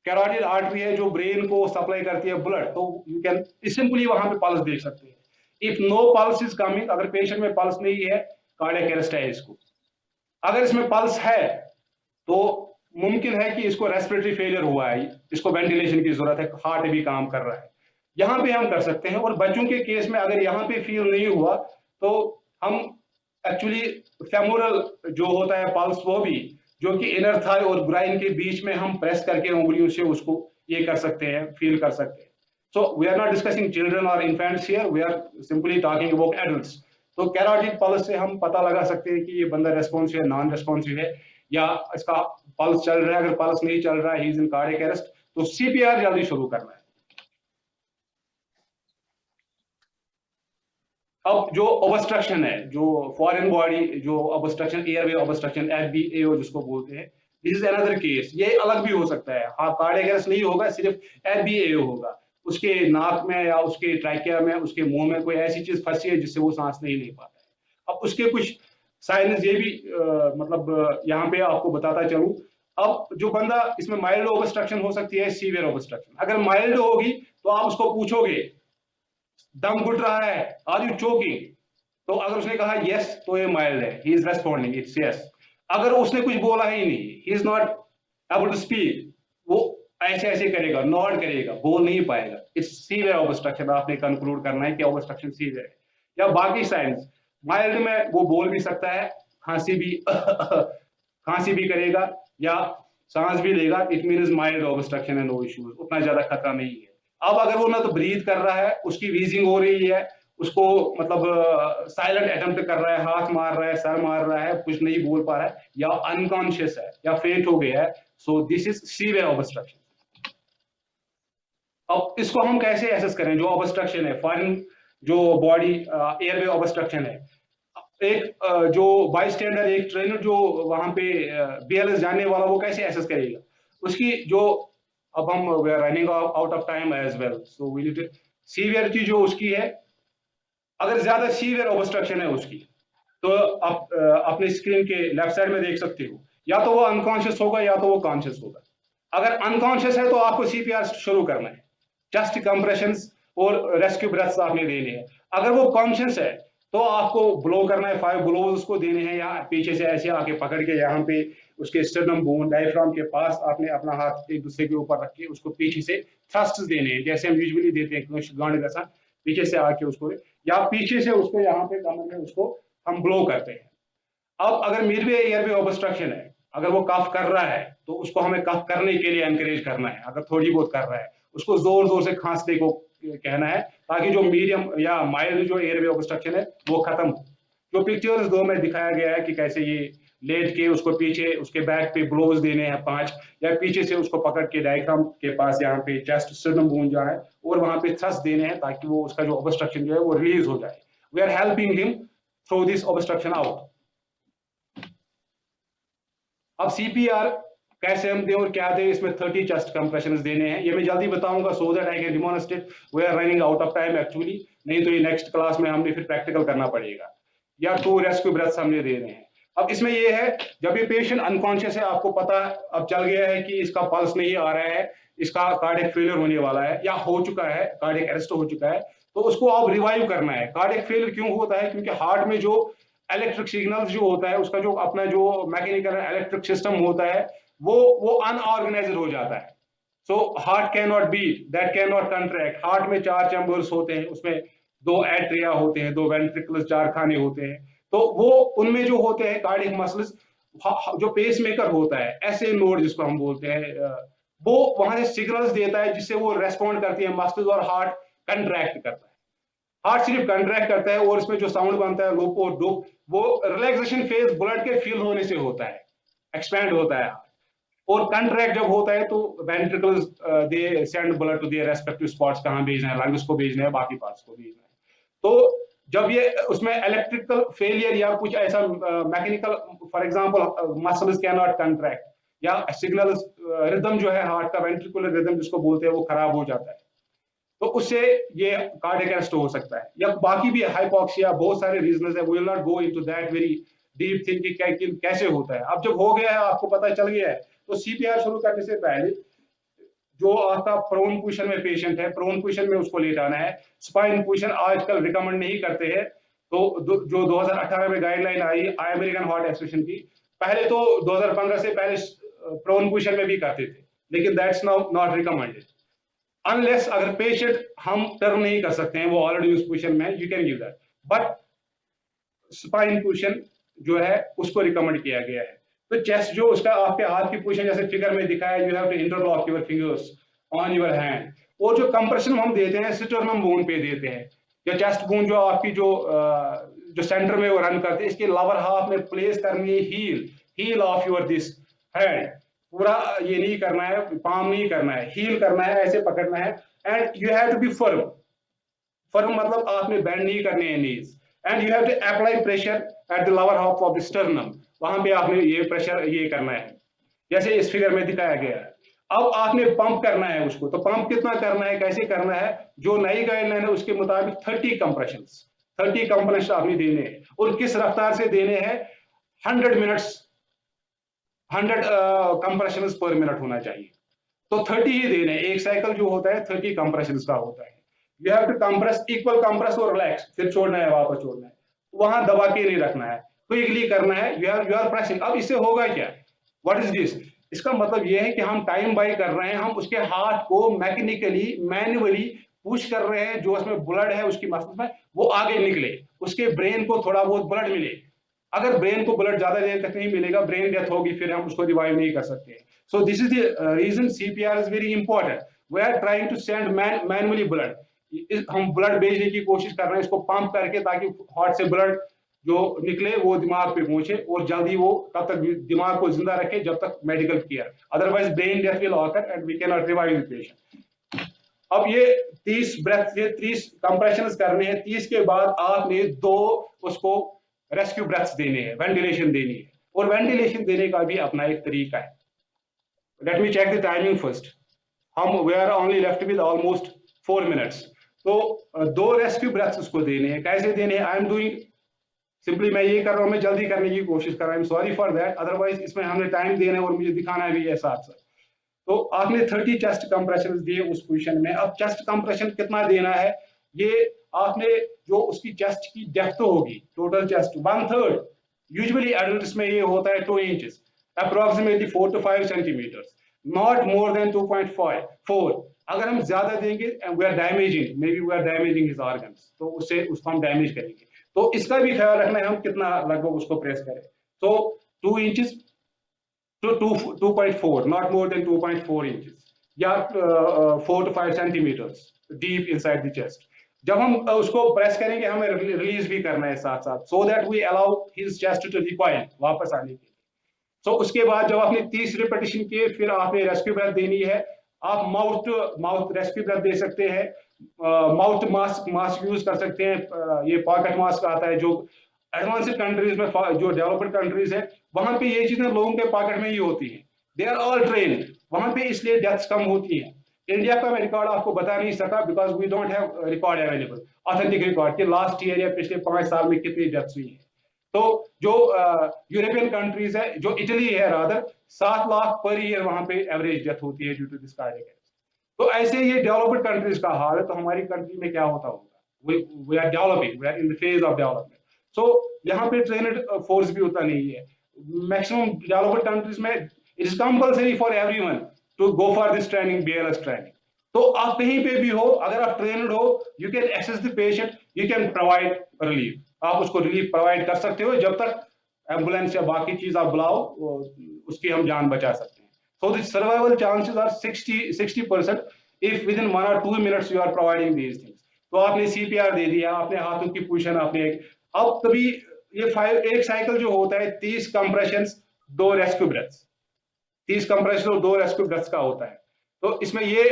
कैरोटिड आर्टरी है जो ब्रेन को सप्लाई करती है ब्लड, तो यू कैन सिंपली वहां पे पल्स देख सकते हैं। If no pulse is coming, अगर पेशेंट में पल्स नहीं है, कार्डियक अरेस्ट है इसको। अगर इसमें पल्स है तो मुमकिन है कि इसको रेस्पिरेटरी फेलियर हुआ है, इसको वेंटिलेशन की जरूरत है, हार्ट भी काम कर रहा है, यहां पे हम कर सकते हैं। और बच्चों के केस में अगर यहाँ पे फील नहीं हुआ तो हम एक्चुअली फेमोरल जो होता है पल्स, वो भी जो कि इनर थाई और ग्राइन के बीच में हम प्रेस करके उंगलियों से उसको ये कर सकते हैं, फील कर सकते हैं। So we are not discussing children और infants here, we are simply talking about adults. तो कैरोटिड पल्स से हम पता लगा सकते हैं कि ये बंदा रेस्पॉन्सिव है, नॉन रेस्पॉन्सिव है, या इसका पल्स चल रहा है। अगर पल्स नहीं चल रहा है, he is in cardiac arrest, तो CPR जल्दी शुरू करना है। अब जो ऑब्स्ट्रक्शन है, जो फॉरेन बॉडी जो ऑब्स्ट्रक्शन, एयरवे ऑब्स्ट्रक्शन, FBAO जिसको बोलते हैं, दिस इज अनदर केस। ये अलग भी हो सकता है, हाँ कार्डियक अरेस्ट नहीं होगा, सिर्फ FBAO होगा, उसके नाक में या उसके ट्रैकिया में, उसके मुंह में कोई ऐसी चीज फंसी है जिससे वो सांस नहीं ले पाता है। अब उसके कुछ साइंस ये भी मतलब यहाँ पे आपको बताता चलूं। अब जो बंदा, इसमें माइल्ड ऑब्स्ट्रक्शन हो सकती है, सीवियर ऑब्स्ट्रक्शन। अगर माइल्ड होगी तो आप उसको पूछोगे दम घुट रहा है, आर यू चोकिंग, तो अगर उसने कहा यस तो ये माइल्ड है, he is responding, it's yes. अगर उसने कुछ बोला ही नहीं, he is not able to speak, वो ऐसे ऐसे करेगा, नॉड करेगा, बोल नहीं पाएगा, इट्स सीवियर ऑब्स्ट्रक्शन। आपने कंक्लूड करना है कि ऑब्स्ट्रक्शन सीवियर है। या बाकी साइंस, माइल्ड में वो बोल भी सकता है, खांसी भी खांसी भी करेगा या सांस भी लेगा, इट मीन्स माइल्ड ऑब्स्ट्रक्शन है, नो इश्यूज, उतना ज्यादा खतरा नहीं है। अब अगर वो ना तो ब्रीथ कर रहा है, उसकी वीजिंग हो रही है, उसको मतलब साइलेंट अटेम्प्ट कर रहा है, हाथ मार रहा है, सर मार रहा है, कुछ नहीं बोल पा रहा है, या अनकॉन्शियस है या फेंट हो गया है, सो दिस इज सीवियर ऑब्स्ट्रक्शन। अब इसको हम कैसे एसेस करें? जो ऑब्स्ट्रक्शन है, फॉरेन जो बॉडी एयरवे ऑब्स्ट्रक्शन है, एक जो बाईस्टैंडर, एक ट्रेनर जो वहां पे BLS जानने वाला, वो कैसे एसेस करेगा उसकी जो, अब हम we are running out of time as well, so we need severity जो उसकी है। अगर ज्यादा सीवियर ऑब्स्ट्रक्शन है उसकी, तो आप अपने स्क्रीन के लेफ्ट साइड में देख सकते हो, या तो वो अनकॉन्शियस होगा या तो वो कॉन्शियस होगा। अगर अनकॉन्शियस है तो आपको CPR शुरू करना है, चेस्ट कंप्रेशंस और रेस्क्यू ब्रेथ्स आपने देने हैं। अगर वो कॉन्शियस है तो आपको ब्लो करना है, 5 ब्लोज उसको देने हैं, या पीछे से ऐसे आके पकड़ के यहाँ पे उसके स्टर्नम बोन, डायफ्राम के पास आपने अपना हाथ एक दूसरे के ऊपर रख के उसको पीछे से थ्रस्ट देने हैं, जैसे हम यूजुअली देते हैं गांड का सा, पीछे से आके उसको, या पीछे से उसको यहाँ पे कमर में उसको हम ब्लो करते हैं। अब अगर मिडवे एयरवे ऑब्स्ट्रक्शन है, अगर वो कफ कर रहा है तो उसको हमें कफ करने के लिए एनकरेज करना है। अगर थोड़ी बहुत कर रहा है, उसको जोर जोर से खांसने को कहना है, ताकि जो मीडियम या माइल्ड जो एयरवे ऑब्स्ट्रक्शन है वो खत्म हो। जो पिक्चर्स 2 में दिखाया गया है कि कैसे ये लेट के उसको पीछे उसके बैक पे ब्लोज देने हैं 5, या पीछे से उसको पकड़ के डायफ्राम के पास यहाँ पे चेस्ट स्टर्नम बोन जहाँ है और वहां पे थ्रस्ट देने हैं, ताकि वो उसका जो ऑब्स्ट्रक्शन जो है वो रिलीज हो जाए। We are helping him throw this obstruction out. अब CPR कैसे हम दें और क्या दें, इसमें 30 चेस्ट कंप्रेशंस देने हैं, ये मैं जल्दी बताऊंगा so that I can demonstrate. We are running out of time actually, नहीं तो ये नेक्स्ट क्लास में हमने फिर प्रैक्टिकल करना पड़ेगा. या 2 रेस्क्यू ब्रेथ्स हमने देने हैं. अब इसमें ये है, जब ये पेशेंट अनकॉन्शियस है, आपको पता अब चल गया है कि इसका पल्स नहीं आ रहा है, इसका कार्डियक फेलियर होने वाला है या हो चुका है, कार्डियक अरेस्ट हो चुका है, तो उसको अब रिवाइव करना है. कार्डियक फेलियर क्यों होता है? क्योंकि हार्ट में जो इलेक्ट्रिक सिग्नल्स जो होता है, उसका जो अपना जो मैकेनिकल इलेक्ट्रिक सिस्टम होता है, वो अनऑर्गेनाइज्ड हो जाता है. So heart can not beat, that can not contract. Heart में 4 चैम्बर्स होते हैं, उसमें 2 एट्रिया होते हैं, 2 वेंट्रिकल्स, 4 खाने होते हैं. तो वो उनमें जो होते हैं कार्डियक मसल्स, जो पेस मेकर होता है, ऐसे नोड जिसको हम बोलते हैं, वो वहां से सिग्नल्स देता है जिससे वो रेस्पॉन्ड करती है मसल्स और हार्ट कंट्रैक्ट करता है. हार्ट सिर्फ कंट्रैक्ट करता है और इसमें जो साउंड बनता है लोप और डोप, वो रिलैक्सेशन फेज ब्लड के फिल होने से होता है, एक्सपैंड होता है. और कंट्रैक्ट जब होता है तो ventricles they send blood to their respective spots, कहां भेजना है, लंग्स को भेजना है, बाकी पार्ट्स को भेजना है. तो जब ये उसमें इलेक्ट्रिकल फेलियर या कुछ ऐसा mechanical, for example muscles can not contract या सिग्नल्स, रिदम जो है हार्ट का, वेंट्रिकुलर रिदम जिसको बोलते हैं, वो खराब हो जाता है, तो उससे ये कार्डियक अरेस्ट हो सकता है. या बाकी भी हाइपोक्सिया, बहुत सारे रीजंस है, we will not go into that very deep thing कि कैसे होता है. अब जब हो गया है, आपको पता चल गया है, तो CPR शुरू करने से पहले जो आपका प्रोन पोजीशन में पेशेंट है, प्रोन पोजीशन में उसको लेटाना है. स्पाइन पोजीशन आजकल रिकमेंड नहीं करते हैं, तो जो 2018 में गाइडलाइन आई अमेरिकन हार्ट एसोसिएशन की, पहले तो 2015 से पहले प्रोन पोजीशन में भी करते थे, लेकिन that's now not recommended unless अगर पेशेंट हम टर्न नहीं कर सकते हैं, वो ऑलरेडी उस पोजीशन में, you can give that. But spine position जो है उसको रिकमेंड किया गया है. तो चेस्ट जो उसका आपके हाथ की पोजीशन जैसे फिगर में दिखाया, you have to interlock your fingers on your hand. और जो कंप्रेशन हम देते हैं स्टर्नम बोन पे देते हैं, या चेस्ट बोन जो आपकी जो सेंटर में वो रन करते हैं, इसके लोअर हाफ में प्लेस करनी है heel of your this hand. पूरा ये नहीं करना है, पाम नहीं करना है, हील करना है, ऐसे पकड़ना है. And you have to be firm मतलब आपने बेंड नहीं करने हैं knees. And you have to apply pressure at the lower half of the sternum, वहां पे आपने ये प्रेशर ये करना है, जैसे इस फिगर में दिखाया गया है. अब आपने पंप करना है उसको, तो पंप कितना करना है, कैसे करना है, जो नई गाइडलाइन है उसके मुताबिक 30 कंप्रेशंस आपने देने हैं. और किस रफ्तार से देने हैं, 100 मिनट्स 100 कंप्रेशंस पर मिनट होना चाहिए. तो 30 ही देने, एक साइकिल जो होता है 30 कंप्रेशंस का होता है. You have to compress, equal compress और रिलैक्स, फिर छोड़ना है, वापस छोड़ना है, वहां दबा के नहीं रखना है, क्विकली करना है. You are pressing. अब इससे होगा क्या, व्हाट इज दिस, इसका मतलब यह है कि हम टाइम बाय कर रहे हैं, हम उसके हाथ को मैकेनिकली मैन्युअली पुश कर रहे हैं, जो उसमें ब्लड है उसकी मसल्स में वो आगे निकले, उसके ब्रेन को थोड़ा बहुत ब्लड मिले. अगर ब्रेन को ब्लड ज्यादा देर तक नहीं मिलेगा, ब्रेन डेथ होगी, फिर हम उसको रिवाइव नहीं कर सकते. So this is the reason CPR is very important. We are trying to send manually blood, हम ब्लड भेजने की कोशिश कर रहे हैं इसको पंप करके, ताकि हार्ट से ब्लड जो निकले वो दिमाग पे पहुंचे और जल्दी वो तब तक दिमाग को जिंदा रखे जब तक medical care, otherwise brain death will occur and we can not revive the patient. अब ये 30 ब्रेथ, ये 30 कंप्रेशंस करने हैं. 30 के बाद आपने 2 उसको रेस्क्यू ब्रेथ्स देने हैं, वेंटिलेशन देनी है. और वेंटिलेशन देने का भी अपना एक तरीका है. Let me check the timing first. We are only left with almost 4 minutes. तो 2 रेस्क्यू ब्रेथ्स उसको देने हैं. कैसे देने हैं, आई एम डूइंग सिंपली, मैं ये कर रहा हूं, मैं जल्दी करने की कोशिश कर रहा हूं, सॉरी फॉर दैट, अदरवाइज इसमें हमने टाइम देना है और मुझे दिखाना भी है साथ साथ. तो आपने 30 चेस्ट कंप्रेशन दिए उस पोजीशन में. अब चेस्ट कंप्रेशन कितना देना है, ये आपने जो उसकी चेस्ट की डेप्थ होगी, टोटल चेस्ट 1/3, यूजुअली एडल्ट्स में ये होता है 2 inches, approximately 4 to 5 centimetres, not more than 2.4. अगर हम ज्यादा देंगे, we are damaging, maybe we are damaging his organs, तो उसको हम डैमेज करेंगे. तो इसका भी ख्याल रखना है, हम कितना लगभग उसको प्रेस करें. तो 2 inches to 2.4, not more than 2.4 inches, या 4 to 5 centimeters deep inside the chest. जब हम उसको प्रेस करेंगे, हमें रिलीज भी करना है साथ साथ, so that we allow his chest to recoil, वापस आने के लिए. So उसके बाद जब आपने 30 रिपीटिशन किए, फिर आपने रेस्क्यू ब्रेथ देनी है. आप माउथ रेस्क्यू ब्रेथ दे सकते हैं, माउथ मास्क यूज कर सकते हैं. ये पॉकेट मास्क आता है जो एडवांस्ड कंट्रीज में, जो डेवलप्ड कंट्रीज है, वहां पे ये चीजें लोगों के पॉकेट में ही होती है, दे आर ऑल ट्रेन, वहां पे इसलिए डेथ्स कम होती है। इंडिया का मैं रिकॉर्ड आपको बता नहीं सका because we don't have record available, authentic record कि लास्ट ईयर या पिछले 5 साल में कितनी डेथ्स हुई है। तो जो यूरोपियन कंट्रीज है, जो इटली है रादर, 7 लाख पर ईयर वहां पे एवरेज डेथ होती है due to this cardiac arrest. तो ऐसे ये डेवलप्ड कंट्रीज का हाल है, तो हमारी कंट्री में क्या होता होगा? We are developing, we are in the phase of development. So यहाँ पे ट्रेनड फोर्स भी उतना नहीं है। मैक्सिमम डेवलप्ड कंट्रीज में it is compulsory for everyone to go for this training, BLS training. तो आप कहीं पे भी हो, अगर आप ट्रेनड हो, you can access the patient, you can provide relief, आप उसको रिलीफ प्रोवाइड कर सकते हो। जब तक एम्बुलेंस या बाकी चीज आप बुलाओ, उसकी हम जान बचा सकते हैं। So the survival chances are 60% if within 1 or 2 minutes you are providing these things. तो आपने CPR दे दिया, आपने हाथों की पोजीशन, आपने अब तभी ये एक साइकिल जो होता है 30 कंप्रेशंस 2 रेस्क्यू ब्रेथ्स, 30 कंप्रेशन और 2 रेस्क्यू ब्रेथ्स का होता है। तो इसमें ये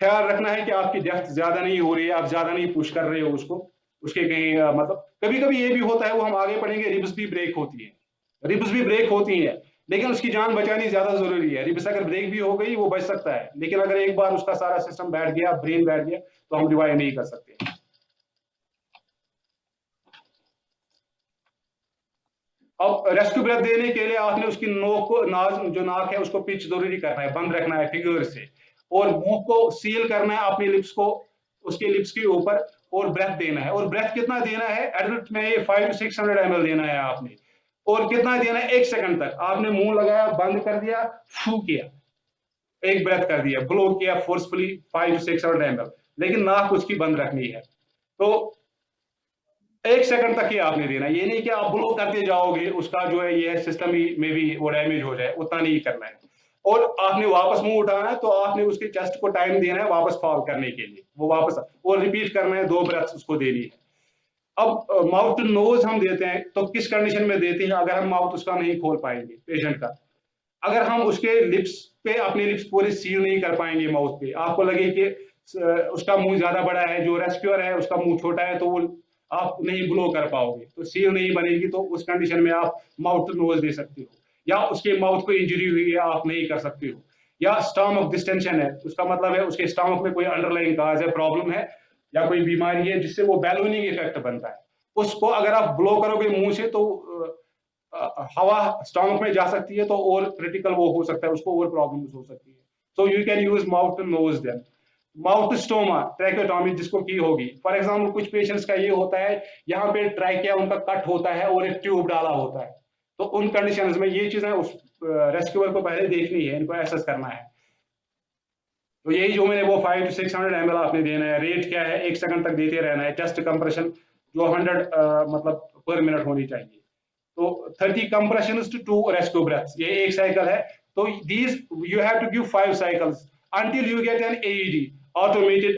ख्याल रखना है कि आपकी डेप्थ ज्यादा नहीं हो रही है, आप ज्यादा नहीं पुश कर रहे हो उसको, उसके कहीं मतलब कभी कभी ये भी होता है, वो हम आगे पढ़ेंगे, रिब्स भी ब्रेक होती है, रिब्स भी ब्रेक होती है, लेकिन उसकी जान बचानी ज्यादा जरूरी है। रिब्स अगर ब्रेक भी हो गई वो बच सकता है, लेकिन अगर एक बार उसका सारा सिस्टम बैठ गया, ब्रेन बैठ गया, तो हम रिवाइव नहीं कर सकते। अब रेस्क्यू ब्रेथ देने के लिए आपने उसकी नोक को, जो नाक है उसको पिच जरूरी करना है, बंद रखना है फिगर से, और मुंह को सील करना है अपने लिप्स को, उसके लिप्स के ऊपर, और ब्रेथ देना है। और ब्रेथ कितना देना है? एडल्ट में ये 500 to 600 ml देना है आपने। और कितना देना है? 1 सेकंड तक। आपने मुंह लगाया, बंद कर दिया, फू किया, एक ब्रेथ कर दिया, ब्लो किया फोर्सफुली 500 to 600 ml, लेकिन नाक उसकी बंद रखनी है। तो 1 सेकंड तक ही आपने देना, ये नहीं कि आप ब्लो करते जाओगे, उसका जो है ये सिस्टम ही में भी वो डैमेज हो जाए, उतना नहीं करना है। और आपने वापस मुंह उठाना है, तो आपने उसके चेस्ट को टाइम देना है वापस फॉल करने के लिए, वो वापस, और रिपीट करना है, 2 ब्रेथ उसको देनी है। अब माउथ टू नोज हम देते हैं, तो किस कंडीशन में देते हैं? अगर हम माउथ उसका नहीं खोल पाएंगे पेशेंट का, अगर हम उसके लिप्स पे अपने लिप्स पूरे सील नहीं कर पाएंगे माउथ पे, आपको लगे कि उसका मुंह ज्यादा बड़ा है, जो रेस्क्यूअर है उसका मुंह छोटा है, तो वो आप नहीं ब्लो कर पाओगे, तो सील नहीं बनेगी, तो उस कंडीशन में आप माउथ टू नोज दे सकते हो। या उसके माउथ को इंजरी हुई है, आप नहीं कर सकते हो। या स्टमक डिस्टेंशन है, उसका मतलब है उसके स्टमक में कोई अंडरलाइंग काज है, प्रॉब्लम है, या कोई बीमारी है जिससे वो बैलूनिंग इफेक्ट बनता है, उसको अगर आप ब्लो करोगे मुंह से, तो हवा स्टमक में जा सकती है, तो और क्रिटिकल वो हो सकता है, उसको और प्रॉब्लम्स हो सकती है। So you can use mouth to nose then. Mouth stoma, tracheotomy जिसको की होगी, फॉर एग्जांपल कुछ पेशेंट्स का ये होता है, यहाँ पे ट्रैकिया उनका कट होता है और एक ट्यूब डाला होता है, तो उन कंडीशंस में ये चीजें उस रेस्क्यूअर को पहले देखनी है, इनको एसेस करना है। तो यही जो मैंने वो 500 to 600 ml आपने देना है। रेट क्या है? 1 सेकंड तक देते रहना है। चेस्ट कंप्रेशन जो 100 मतलब पर मिनट होनी चाहिए। तो 30 कंप्रेशंस टू 2 रेस्क्यू ब्रेथ्स, ये एक साइकिल है। तो these you have to give 5 cycles until you get an AED, automated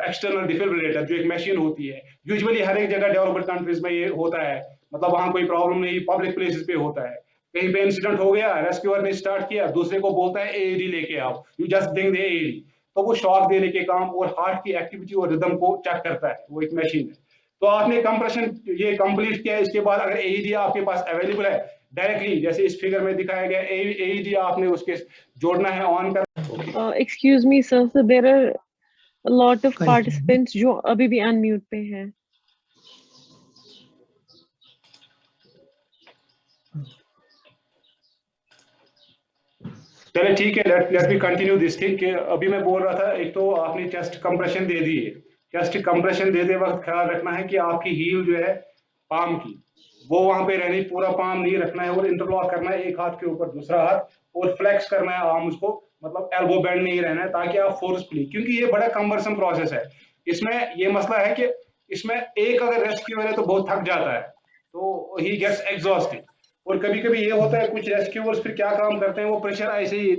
external defibrillator, जो एक मशीन होती है। यूजुअली हर एक जगह डेवलप्ड कंट्रीज में ये होता है, मतलब वहां कोई प्रॉब्लम नहीं, पब्लिक प्लेसेस पे होता है। कहीं पे इंसिडेंट हो गया, रेस्क्यूअर ने स्टार्ट किया, दूसरे को बोलता है AED लेके आओ, you just bring the AED, तो वो शॉक देने के काम और हार्ट की एक्टिविटी और रिदम को चेक करता है, वो एक मशीन है। तो आपने कंप्रेशन ये कंप्लीट किया, इसके बाद अगर AED आपके पास अवेलेबल है, डायरेक्टली जैसे इस फिगर में दिखाया गया, AED आपने उसके जोड़ना है, ऑन कर। Excuse me sir, so there are a lot of participants जो अभी भी अनम्यूट पे हैं। चले ठीक है, let me continue this thing. अभी मैं बोल रहा था, एक तो आपने चेस्ट कंप्रेशन दे दी है, चेस्ट कंप्रेशन देते वक्त ख्याल रखना है कि आपकी हील जो है पाम की, वो वहां पे रहनी, पूरा पाम नहीं रखना है, और इंटरलॉक करना है एक हाथ के ऊपर दूसरा हाथ, और फ्लेक्स करना है आर्म्स को, मतलब एल्बो बेंड नहीं रहना है, ताकि आप फोर्सफुली, क्योंकि ये बड़ा कम्बरसम प्रोसेस है, इसमें ये मसला है कि इसमें एक अगर रेस्क्यूअर है तो बहुत थक जाता है, तो ही गेट्स एग्जॉस्टेड। और कभी कभी ये होता है कुछ रेस्क्यूअर्स फिर क्या काम करते हैं, वो प्रेशर ऐसे ही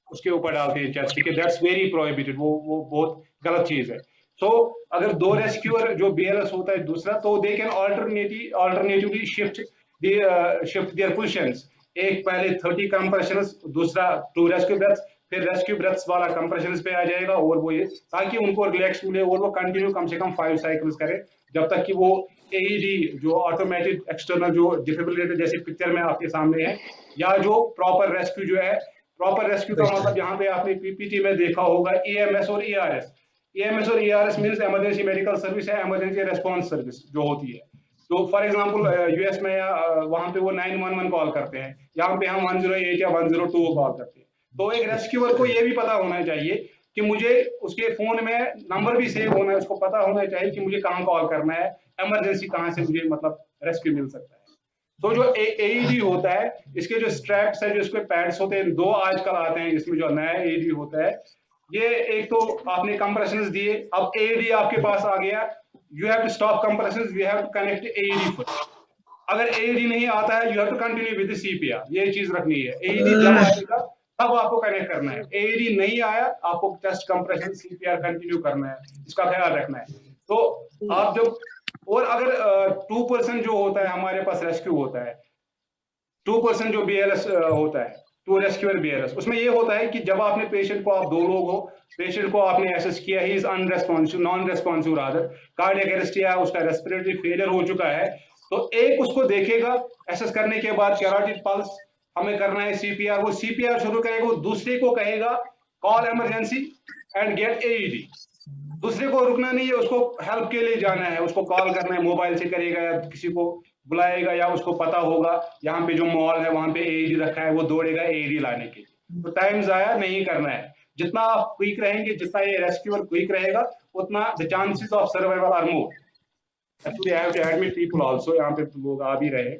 उसके ऊपर डालते हैं चेस्ट के, दैट्स वेरी प्रोहिबिटेड, वो बहुत गलत चीज है। सो अगर 2 रेस्क्यूअर जो BLS होता है दूसरा, तो they can alternatively shift their positions, एक पहले 30 कंप्रेशंस, दूसरा 2 रेस्क्यू ब्रेथ्स, फिर रेस्क्यू ब्रेथ्स वाला कंप्रेशंस पे आ जाएगा, और वो ये ताकि उनको रिलैक्स मिले, और वो कंटिन्यू कम से कम 5 साइकिल्स करे, जब तक कि वो AED जो ऑटोमेटिक एक्सटर्नल जो डिफिब्रिलेटर जैसे पिक्चर में आपके सामने है, या जो प्रॉपर रेस्क्यू जो है, प्रॉपर रेस्क्यू का मतलब यहाँ पे आपने PPT में देखा होगा EMS और ERS। EMS और ERS means emergency medical service है, इमरजेंसी रेस्पॉन्स सर्विस जो होती है। तो फॉर एग्जांपल US में या वहाँ पे वो 911 कॉल करते हैं, यहाँ पे हम 108 या 102 कॉल करते हैं। तो एक रेस्क्यूअर को ये भी पता होना चाहिए कि मुझे उसके फोन में नंबर भी सेव होना है, उसको पता होना चाहिए कि मुझे कहाँ कॉल करना है, इमरजेंसी कहाँ से मुझे मतलब रेस्क्यू मिल सकता है। तो जो AED होता है, इसके जो स्ट्रैप्स है, जो इसके पैड्स होते हैं, 2 आजकल आते हैं इसमें जो नया AED होता है, ये एक तो आपने कंप्रेशंस दिए, अब AED आपके पास आ गया, you have to stop compressions, you have to connect AED first. अगर AED नहीं आता है, you have to continue with CPR, ये चीज रखनी है। AED जब आएगा तब आपको कनेक्ट करना है, AED नहीं आया आपको चेस्ट कंप्रेशन CPR कंटिन्यू करना है, इसका ख्याल रखना है। तो आप जब, और अगर 2% जो होता है हमारे पास रेस्क्यू होता है, 2% जो BLS होता है, टू रेस्क्यूअर BLS, उसमें ये होता है कि जब आपने पेशेंट को, आप 2 लोग हो, पेशेंट को आपने एसेस किया, he is unresponsive, non responsive rather, cardiac arrest या उसका रेस्पिरेटरी फेलियर हो चुका है, तो एक उसको देखेगा, एसेस करने के बाद कैरोटिड पल्स हमें करना है, CPR, वो CPR शुरू करेगा, वो दूसरे को कहेगा call emergency and get AED। दूसरे को रुकना नहीं है, उसको हेल्प के लिए जाना है, उसको कॉल करना है, मोबाइल से करेगा या किसी को बुलाएगा, या उसको पता होगा यहाँ पे जो मॉल है वहां पे AED रखा है, वो दौड़ेगा AED लाने के लिए। तो टाइम जाया नहीं करना है, जितना आप क्विक रहेंगे, जितना ये रेस्क्यूअर क्विक रहेगा, उतना the chances of survival are more. Actually I have to admit people also, यहाँ पे लोग आ भी रहे।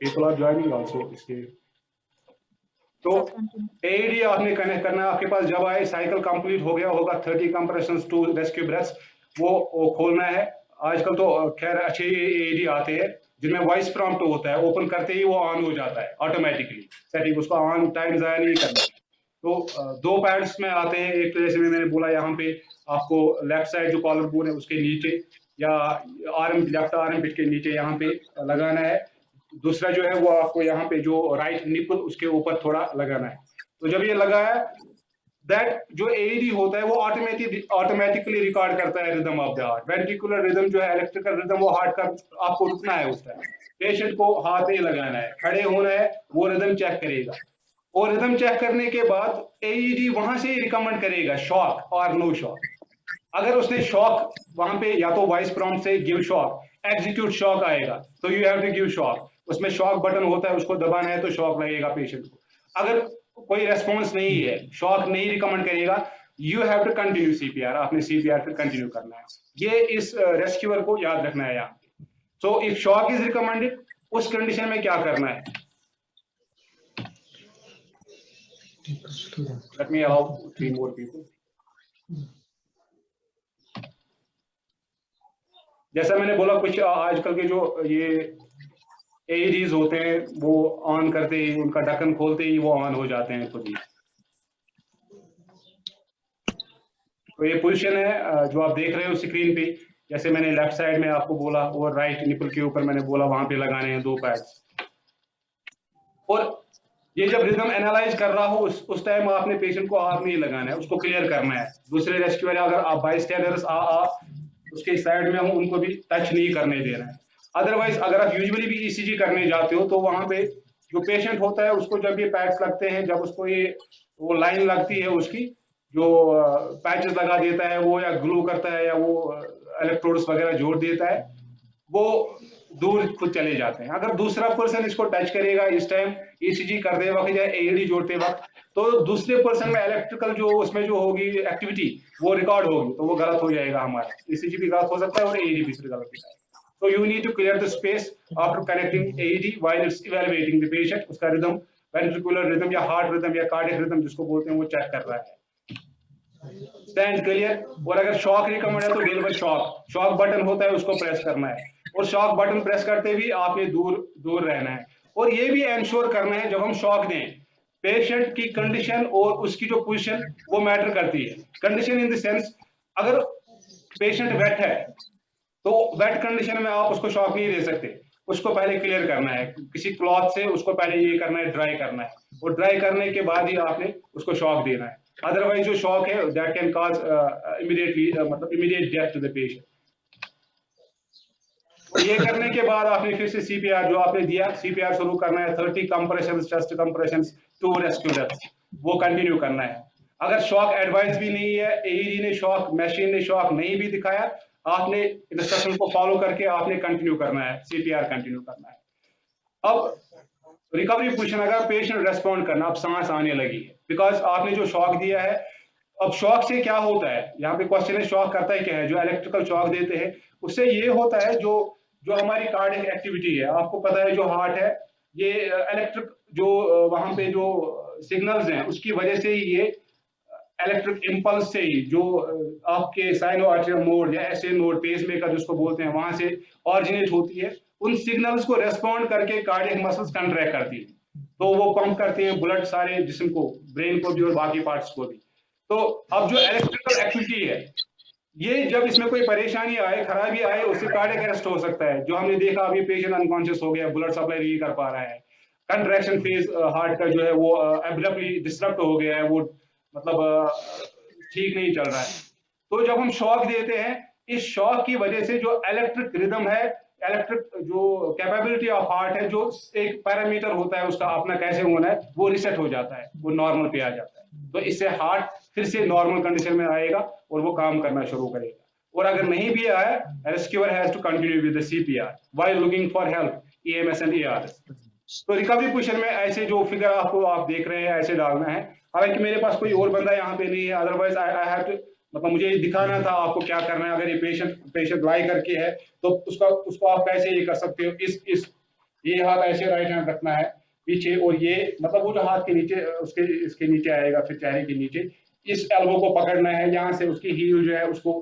people are joining also इसके। तो AED आपने कनेक्ट करना है, आपके पास जब आए साइकिल कंप्लीट हो गया होगा, 30 कंप्रेशंस टू रेस्क्यू ब्रेथ्स, वो खोलना है। आजकल तो खैर अच्छे AED आते हैं जिनमें वॉइस प्रॉम्प्ट होता है, ओपन करते ही वो ऑन हो जाता है ऑटोमेटिकली सेटिंग, उसको ऑन टाइम जाया नहीं करना। तो 2 पैड्स में आते हैं, एक तो जैसे मैंने बोला यहाँ पे आपको लेफ्ट साइड जो कॉलर बोन है उसके नीचे, या आर्म, लेफ्ट आर्म पिट के नीचे यहाँ पे लगाना है। दूसरा जो है वो आपको यहाँ पे जो राइट निपल उसके ऊपर थोड़ा लगाना है। तो जब ये लगाया, दैट जो AED होता है वो ऑटोमेटिकली रिकॉर्ड करता है rhythm of the heart, ventricular rhythm जो है, इलेक्ट्रिकल रिदम, वो हार्ट का आपको रुकना है उस टाइम, पेशेंट को हाथ नहीं लगाना है, खड़े होना है, वो रिदम चेक करेगा, और रिदम चेक करने के बाद AED वहां से रिकमेंड करेगा शॉक और नो शॉक। अगर उसने शॉक वहां पे, या तो वॉइस प्रॉम्प्ट से गिव शॉक, एग्जीक्यूट शॉक आएगा, तो you have to give shock, उसमें शॉक बटन होता है, उसको दबाना है तो शॉक लगेगा पेशेंट को। अगर कोई रेस्पॉन्स नहीं है, शॉक नहीं रिकमेंड करेगा, you have to continue CPR, आपने CPR फिर कंटिन्यू करना है। ये इस रेस्क्यूअर को याद रखना है यहाँ पे। So if shock is recommended, उस कंडीशन में क्या करना है? Let me allow 3 more people. जैसा मैंने बोला, कुछ आजकल के जो ये AEDs होते हैं, वो ऑन करते ही, उनका ढक्कन खोलते ही वो ऑन हो जाते हैं खुद ही। तो ये पोजीशन है जो आप देख रहे हो स्क्रीन पे, जैसे मैंने लेफ्ट साइड में आपको बोला, और राइट निपल के ऊपर मैंने बोला वहां पे लगाने हैं 2 पैड्स। और ये जब रिदम एनालाइज कर रहा हो, उस टाइम आपने पेशेंट को हाथ नहीं लगाना है, उसको क्लियर करना है। दूसरे रेस्क्यूअर, अगर आप बाइस्टैंडर्स उसके साइड में हो, उनको भी टच नहीं करने देना है। अदरवाइज अगर आप यूजुअली भी ECG करने जाते हो, तो वहां पे जो पेशेंट होता है उसको जब ये पैड्स लगते हैं, जब उसको ये वो लाइन लगती है उसकी, जो पैचेस लगा देता है वो, या ग्लू करता है, या वो इलेक्ट्रोड्स वगैरह जोड़ देता है, वो दूर खुद चले जाते हैं। अगर दूसरा पर्सन इसको टच करेगा इस टाइम ECG करते वक्त या AED जोड़ते वक्त, तो दूसरे पर्सन में इलेक्ट्रिकल जो उसमें जो होगी एक्टिविटी, वो रिकॉर्ड होगी, तो वो गलत हो जाएगा हमारा। ECG भी गलत हो सकता है और AED भी गलत हो जाएगा। So you need to clear the space after connecting AED while it's evaluating the patient. उसका रिदम, ventricular rhythm या heart rhythm या cardiac rhythm जिसको बोलते हैं, वो चेक कर रहा है। Stand clear। और अगर शॉक रिकमेंड है तो डिलीवर शॉक, शॉक बटन होता है उसको प्रेस करना है, और शॉक बटन प्रेस करते भी आपने दूर रहना है। और ये भी इंश्योर करना है, जब हम शॉक दें, पेशेंट की कंडीशन और उसकी जो पोजीशन वो मैटर करती है। कंडीशन इन द सेंस, अगर पेशेंट वेट है तो वेट कंडीशन में आप उसको शॉक नहीं दे सकते, उसको पहले क्लियर करना है किसी क्लॉथ से, उसको पहले ये करना है, ड्राई करना है, और ड्राई करने के बाद ही आपने उसको शॉक देना है। अदरवाइज जो शॉक है दैट कैन कॉज इमीडिएटली मतलब immediate death to the patient. ये करने के बाद आपने फिर से सीपीआर जो आपने दिया, सीपीआर शुरू करना है, 30 compressions, chest compressions to rescue death, वो कंटिन्यू करना है। अगर शॉक एडवाइस भी नहीं है, एईडी ने शॉक, मशीन ने शॉक नहीं भी दिखाया, आपने इंस्ट्रक्शन को फॉलो करके आपने कंटिन्यू करना है, सीपीआर कंटिन्यू करना है। अब रिकवरी पोजीशन, अगर पेशेंट रेस्पॉन्ड करना, अब सांस आने लगी है, बिकॉज आपने जो शॉक दिया है। अब शॉक से क्या होता है, यहाँ पे क्वेश्चन है शॉक करता है क्या है, जो इलेक्ट्रिकल शॉक देते हैं उससे ये होता है जो हमारी कार्डियक एक्टिविटी है, आपको पता है जो हार्ट है, ये इलेक्ट्रिक जो वहां पे जो सिग्नल्स हैं उसकी वजह से ही, ये इलेक्ट्रिक इंपल्स से ही जो आपके साइनो आर्टरियल नोड या एसए नोड, पेसमेकर जिसको बोलते हैं, वहां से ऑरिजिनेट होती है। उन सिग्नल्स को रेस्पॉन्ड करके कार्डियक मसल्स कंट्रैक्ट करती है, तो वो पंप करते हैं ब्लड सारे जिस्म को, ब्रेन को भी और बाकी पार्ट्स को भी। तो अब जो इलेक्ट्रिकल एक्टिविटी है, ये जब इसमें कोई परेशानी आए, खराबी आए, उससे कार्डियक अरेस्ट हो सकता है। जो हमने देखा अभी पेशेंट अनकॉन्शियस हो गया, ब्लड सप्लाई नहीं कर पा रहा है, कंट्रैक्शन फेज हार्ट का जो है वो एब्रप्टली डिस्टर्ब हो गया है, वो मतलब ठीक नहीं चल रहा है। तो जब हम शॉक देते हैं, इस शॉक की वजह से जो इलेक्ट्रिक रिदम है, इलेक्ट्रिक जो कैपेबिलिटी ऑफ हार्ट है, जो एक पैरामीटर होता है उसका अपना कैसे होना है, वो रिसेट हो जाता है, वो नॉर्मल पे आ जाता है। तो इससे हार्ट फिर से नॉर्मल कंडीशन में आएगा और वो काम करना शुरू करेगा। और अगर नहीं भी आया, rescuer has to continue with the CPR while looking for help, EMS and ERS. तो रिकवरी पोजीशन में ऐसे जो फिगर आपको आप देख रहे हैं ऐसे डालना है। हालांकि मेरे पास कोई और बंदा यहाँ पे नहीं है, अदरवाइज आई हैव टू, मतलब मुझे दिखाना था आपको क्या करना है। अगर ये पेशेंट लाई करके है तो उसको आप कैसे ये कर सकते हो, इस ये हाथ ऐसे राइट हैंड रखना है पीछे, और ये मतलब वो जो हाथ के नीचे इसके नीचे आएगा, फिर चेहरे के नीचे, इस एल्बो को पकड़ना है, यहाँ से उसकी हील जो है उसको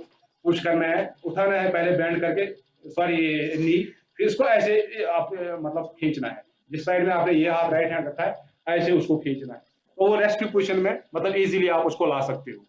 पुश करना है, उठाना है पहले बेंड करके, सॉरी नी, फिर इसको ऐसे आप मतलब खींचना है। जिस साइड में आपने ये हाथ राइट हैंड रखा है ऐसे उसको खींचना है, तो वो रेस्क्यू पोजीशन में मतलब इजीली आप उसको ला सकते हो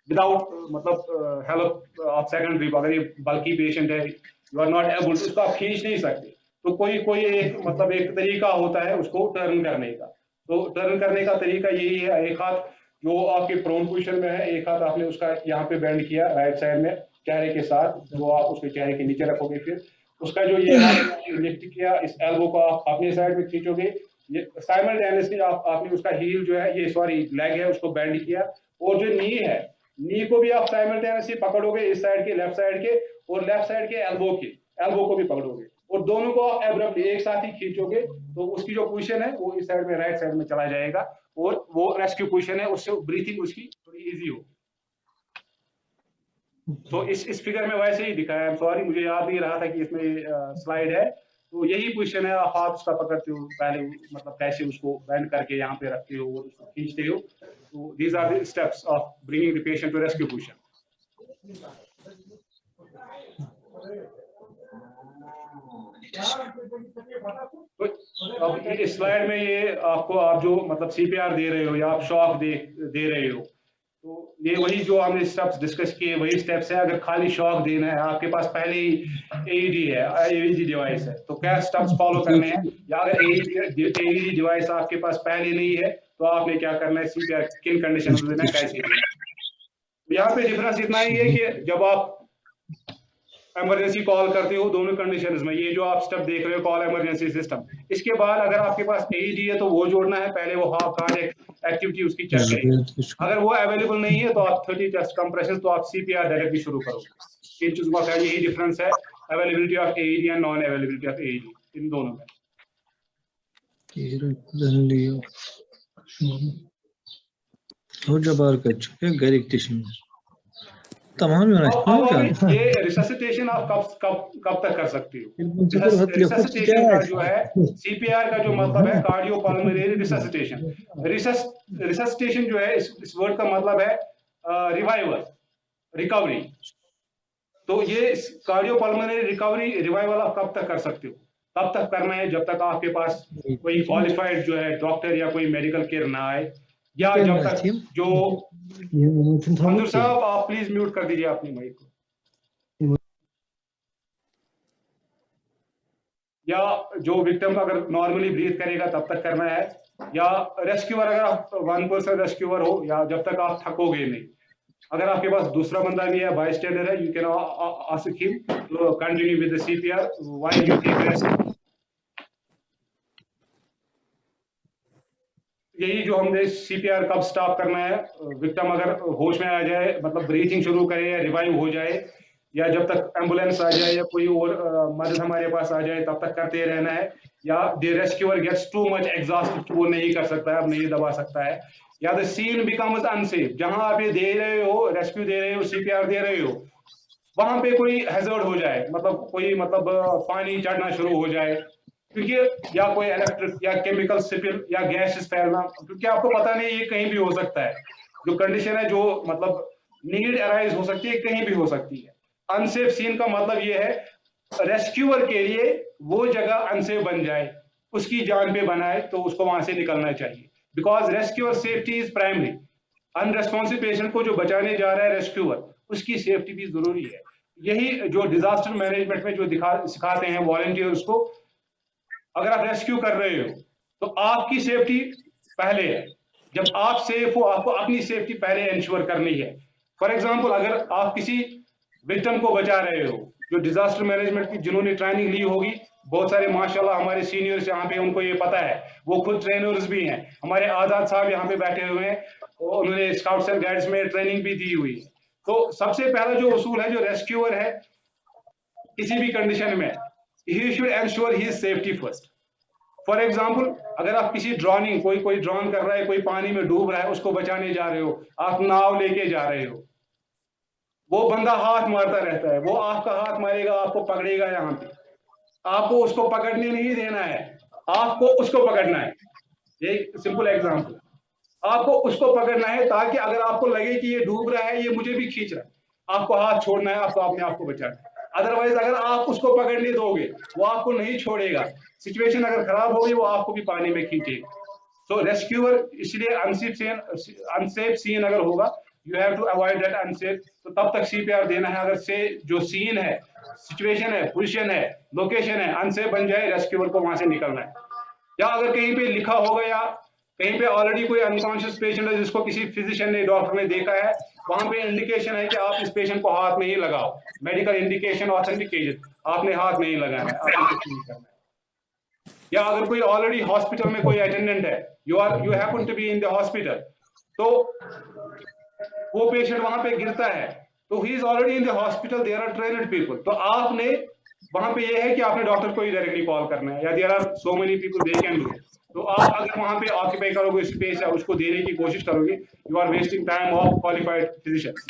विदाउट मतलब हेल्प ऑफ सेकेंडरी। अगर ये बल्कि पेशेंट है, यू आर नॉट एबल, उसको आप खींच नहीं सकते, तो कोई एक मतलब एक तरीका होता है उसको टर्न करने का। तो टर्न करने का तरीका यही है, एक हाथ जो आपके प्रोन पोजीशन में है, एक हाथ आपने उसका यहाँ पे बेंड किया राइट साइड में चेहरे के साथ, जो आप उसके चेहरे के नीचे रखोगे, फिर उसका जो ये हाथ लिफ्ट किया, इस एल्बो को आप अपने साइड में खींचोगे, ये साइमल्टेनियसली आपने उसका हील जो है, ये सॉरी लेग है, उसको बेंड किया, और जो नी है, नी को भी आप साइमल्टेनियसली पकड़ोगे, इस साइड के, लेफ्ट साइड के, और लेफ्ट साइड के एल्बो को भी पकड़ोगे, और दोनों को आप एब्रप्टली एक साथ ही खींचोगे, तो उसकी जो पोजीशन है वो इस साइड में, राइट साइड में चला जाएगा, और वो रेस्क्यू पोजीशन है, उससे ब्रीथिंग उसकी थोड़ी इजी हो। तो इस फिगर में वैसे ही दिखाया है, सॉरी मुझे याद नहीं रहा था कि इसमें स्लाइड है। तो यही पोजीशन है, आप हाथ उसका पकड़ते हो, पहले मतलब कैसे उसको बेंड करके यहाँ पे रखते हो और उसको खींचते हो। तो these are the steps of bringing the patient to rescue position. तो अब इस स्लाइड में ये आपको, आप जो मतलब सीपीआर दे रहे हो या आप शॉक दे रहे हो, तो ये वही जो हमने स्टेप्स डिस्कस किए वही स्टेप्स है। अगर खाली शॉक देना है, आपके पास पहले ही एईडी है, एईडी डिवाइस है, तो क्या स्टेप्स फॉलो करने हैं, या अगर एईडी डिवाइस आपके पास पहले नहीं है तो आपने क्या करना है, सीपीआर किन कंडीशन में देना है, कैसे देना है। यहाँ पे डिफरेंस इतना ही है कि जब आप इमरजेंसी कॉल करते हो दोनों कंडीशंस में, ये जो आप स्टेप देख रहे हो कॉल इमरजेंसी सिस्टम, इसके बाद अगर आपके पास एईडी है तो वो जोड़ना है, पहले वो कार्डियक एक्टिविटी उसकी चेक करेंगे। अगर वो अवेलेबल नहीं है तो आप 30 चेस्ट कंप्रेशन, तो आप सीपीआर डायरेक्टली शुरू करोगे। इन चीजों का यही डिफरेंस है, availability of AED and non availability of AED, इन दोनों में। हो जबार कर चुके गैरिक्टेशन तमाम ये रिससिटेशन आप कब तक कर सकती हो? रिससिटेशन का जो है, सीपीआर का जो मतलब है कार्डियोपल्मोनरी रिससिटेशन। रिससिटेशन जो है, इस वर्ड का मतलब है रिवाइवल, रिकवरी। तो ये कार्डियोपल्मोनरी रिवाइवल आप कब तक कर सकते हो? तब तक करना है जब तक आपके पास कोई क्वालिफाइड जो है डॉक्टर या कोई मेडिकल केयर ना आए, या जब तक जो मंजूर साहब, आप प्लीज म्यूट कर दीजिए अपनी माइक को। या जो विक्टिम अगर नॉर्मली ब्रीथ करेगा तब तक करना है, या रेस्क्यूअर अगर आप 1% रेस्क्यूअर हो, या जब तक आप थकोगे नहीं। अगर आपके पास दूसरा बंदा भी है, बायस्टैंडर है, you can ask him to continue with the CPR while you take rest. यही जो हमने सीपीआर कब स्टॉप करना है, विक्टिम अगर होश में आ जाए, मतलब ब्रीथिंग शुरू करे या रिवाइव हो जाए, या जब तक एम्बुलेंस आ जाए या कोई और मदद हमारे पास आ जाए तब तक करते रहना है। या the rescuer gets too much exhausted, वो नहीं कर सकता है, अब नहीं दबा सकता है, या द सीन बिकम्स अनसेफ, जहां आप ये दे रहे हो, रेस्क्यू दे रहे हो, सीपीआर दे रहे हो, वहां पे कोई हैजर्ड हो जाए, मतलब कोई पानी चढ़ना शुरू हो जाए, क्योंकि या कोई इलेक्ट्रिक या केमिकल स्पिल या गैसेस फैलना, क्योंकि आपको पता नहीं ये कहीं भी हो सकता है। जो कंडीशन है, जो मतलब नीड अराइज हो सकती है, कहीं भी हो सकती है। अनसेफ सीन का मतलब ये है रेस्क्यूअर के लिए वो जगह अनसेफ बन जाए, उसकी जान पे बनाए, तो उसको वहां से निकलना चाहिए, because rescuer safety is primary. Unresponsive patient को जो बचाने जा रहा है रेस्क्यूअर, उसकी सेफ्टी भी जरूरी है। यही जो डिजास्टर मैनेजमेंट में जो सिखाते हैं वॉलंटियर्स को, अगर आप रेस्क्यू कर रहे हो तो आपकी सेफ्टी पहले है। जब आप सेफ हो, आपको अपनी सेफ्टी पहले इंश्योर करनी है। फॉर एग्जाम्पल, अगर आप किसी विक्टिम को बचा रहे हो, जो डिजास्टर मैनेजमेंट की जिन्होंने ट्रेनिंग ली होगी, बहुत सारे माशाल्लाह हमारे सीनियर्स यहाँ पे, उनको ये पता है, वो खुद ट्रेनर्स भी हैं। हमारे आजाद साहब यहाँ पे बैठे हुए हैं, उन्होंने स्काउट्स एंड गाइड्स में ट्रेनिंग भी दी हुई है। तो सबसे पहला जो उसूल है, जो रेस्क्यूअर है, किसी भी कंडीशन में he should ensure his safety first. For example, अगर आप किसी ड्रॉनिंग, कोई ड्रॉन कर रहा है, कोई पानी में डूब रहा है, उसको बचाने जा रहे हो, आप नाव लेके जा रहे हो, वो बंदा हाथ मारता रहता है, वो आपका हाथ मारेगा, आपको पकड़ेगा, यहाँ पे आपको उसको पकड़ने नहीं देना है, आपको उसको पकड़ना है। ये सिंपल एग्जाम्पल, आपको उसको पकड़ना है, ताकि अगर आपको लगे कि ये डूब रहा है, ये मुझे भी खींच रहा है, आपको हाथ छोड़ना है, आपको अपने आप को बचाना है। अदरवाइज अगर आप उसको पकड़ने दोगे, वो आपको नहीं छोड़ेगा, सिचुएशन अगर खराब होगी, वो आपको भी पानी में खींचेगा। सो रेस्क्यूअर, इसलिए अनसेफ सीन अगर होगा, you have to avoid that unsafe, तो तब तक सीपीआर देना है। अगर से जो सीन है, सिचुएशन है, पोजीशन है, लोकेशन है, अनसेफ बन जाए, रेस्क्यूअर को वहां से निकलना है। या अगर कहीं पे लिखा होगा, या कहीं पे ऑलरेडी कोई अनकॉन्शियस पेशेंट है जिसको किसी फिजिशियन ने, डॉक्टर ने देखा है, वहां पे इंडिकेशन है कि आप इस पेशेंट को हाथ नहीं लगाओ, मेडिकल इंडिकेशन ऑथेंटिकेशन, आपने हाथ नहीं लगाना है, आपने कुछ नहीं करना है। या अगर कोई ऑलरेडी हॉस्पिटल में कोई अटेंडेंट है, you happen to be in the hospital, तो वो पेशेंट वहां पे गिरता है, तो he is already in the hospital, there are trained people, तो आपने वहां पे ये है कि आपने डॉक्टर को ही डायरेक्टली कॉल करना है, या there are so many people they can do. तो आप अगर वहां पे ऑक्यूपाई करोगे स्पेस है, उसको देने की कोशिश करोगे, you are wasting time of qualified physicians.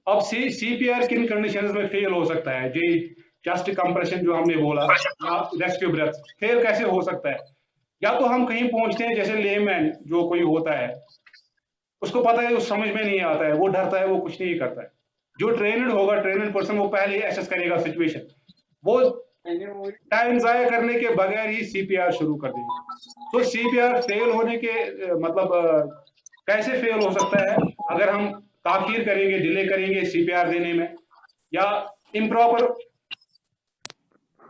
अब सीपीआर किन कंडीशंस में फेल हो सकता है? जी, चेस्ट कंप्रेशन जो हमने बोला, या रेस्क्यू ब्रेथ, फेल कैसे हो सकता है? या तो हम कहीं पहुंचते हैं, जैसे लेमैन जो कोई होता है, उसको पता है, उस समझ में नहीं आता है, वो डरता है, वो कुछ नहीं करता है। जो ट्रेनड होगा, ट्रेनड पर्सन, वो पहले ही एसेस करेगा सिचुएशन, वो टाइम जाया करने के बगैर ही सीपीआर शुरू कर देंगे। तो सीपीआर फेल होने के कैसे फेल हो सकता है? अगर हम ताखीर करेंगे, डिले करेंगे सीपीआर देने में, या इम्प्रॉपर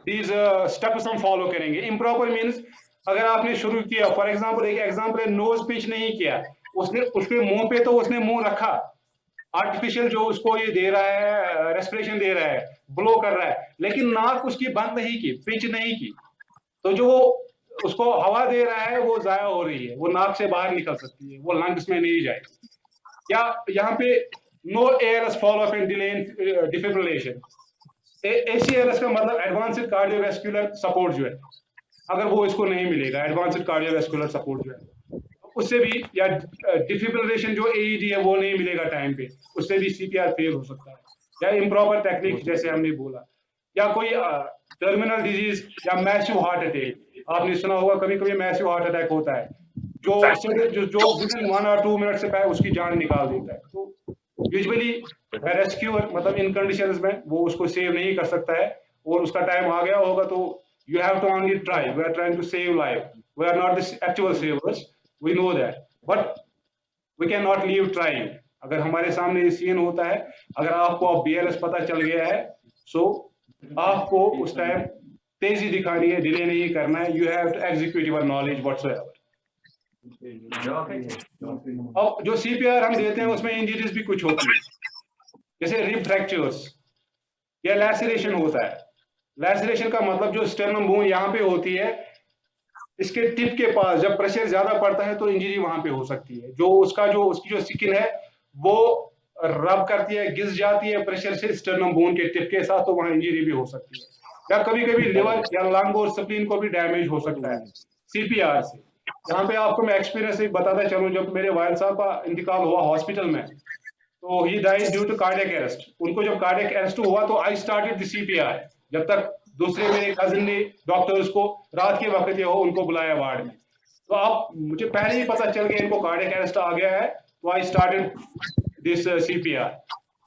दीज स्टेप्स हम फॉलो करेंगे। इम्प्रॉपर मीन्स, अगर आपने शुरू किया, फॉर एग्जाम्पल, एक एग्जाम्पल है, नोज पिंच नहीं किया, उसके मुंह पे तो उसने मुंह रखा, आर्टिफिशियल जो उसको ये दे रहा है, रेस्पिरेशन दे रहा है, ब्लो कर रहा है, लेकिन नाक उसकी बंद नहीं की, पिंच नहीं की, तो जो उसको हवा दे रहा है वो जाया हो रही है, वो नाक से बाहर निकल सकती है, वो लंग्स में नहीं जाएगी। या यहाँ पे no ARS follow up and delay in defibrillation. ACRS का मतलब एडवांस्ड कार्डियोवैस्कुलर सपोर्ट जो है, अगर वो इसको नहीं मिलेगा, एडवांस्ड कार्डियोवैस्कुलर सपोर्ट जो है, उससे भी, या डिफिब्रिलेशन जो एईडी है वो नहीं मिलेगा टाइम पे, उससे भी सीपीआर फेल हो सकता है। या इम्प्रॉपर टेक्निक जैसे हमने बोला, या कोई टर्मिनल डिजीज या मैसिव हार्ट अटैक, आपने सुना होगा कभी कभी मैसिव हार्ट अटैक होता है, जो विदिन 1 और 2 मिनट से पहले उसकी जान निकाल देता है। तो यूजुअली रेस्क्यूअर, मतलब इन कंडीशंस में वो उसको सेव नहीं कर सकता है, और उसका टाइम आ गया होगा, तो you have to only try. We are trying to save life. We are not the actual savers. We know that. But we cannot leave trying. अगर हमारे सामने ये सीन होता है, अगर आपको अब BLS पता चल गया है, so आपको उस टाइम तेजी दिखानी है, डिले नहीं करना है। You have to execute your knowledge whatsoever. अब जो CPR हम देते हैं उसमें इंजरीज भी कुछ होती है, जैसे रिब फ्रैक्चर्स या लैसरेशन होता है। लैसरेशन का मतलब जो स्टर्नम बोन यहाँ पे होती है, इसके टिप के पास जब प्रेशर ज्यादा पड़ता है तो इंजरी वहां पे हो सकती है। जो उसकी जो स्किन है वो रब करती है, घिस जाती है प्रेशर से स्टर्नम बोन के टिप के साथ, तो वहां इंजरी भी हो सकती है। या कभी कभी लिवर या लंग और स्प्लीन को भी डैमेज हो सकता है CPR से। यहाँ पे आपको मैं एक्सपीरियंस से बताता चलूं, जब मेरे वालिद साहब का इंतकाल हुआ हॉस्पिटल में, तो he died due to cardiac arrest. उनको जब कार्डियक अरेस्ट हुआ तो आई स्टार्टेड द CPR। जब तक दूसरे मेरे कजिन ने डॉक्टर्स को रात के वक्त हो उनको बुलाया वार्ड में, तो अब मुझे पहले ही पता चल गया इनको कार्डियक अरेस्ट आ गया है, तो आई स्टार्टेड दिस CPR।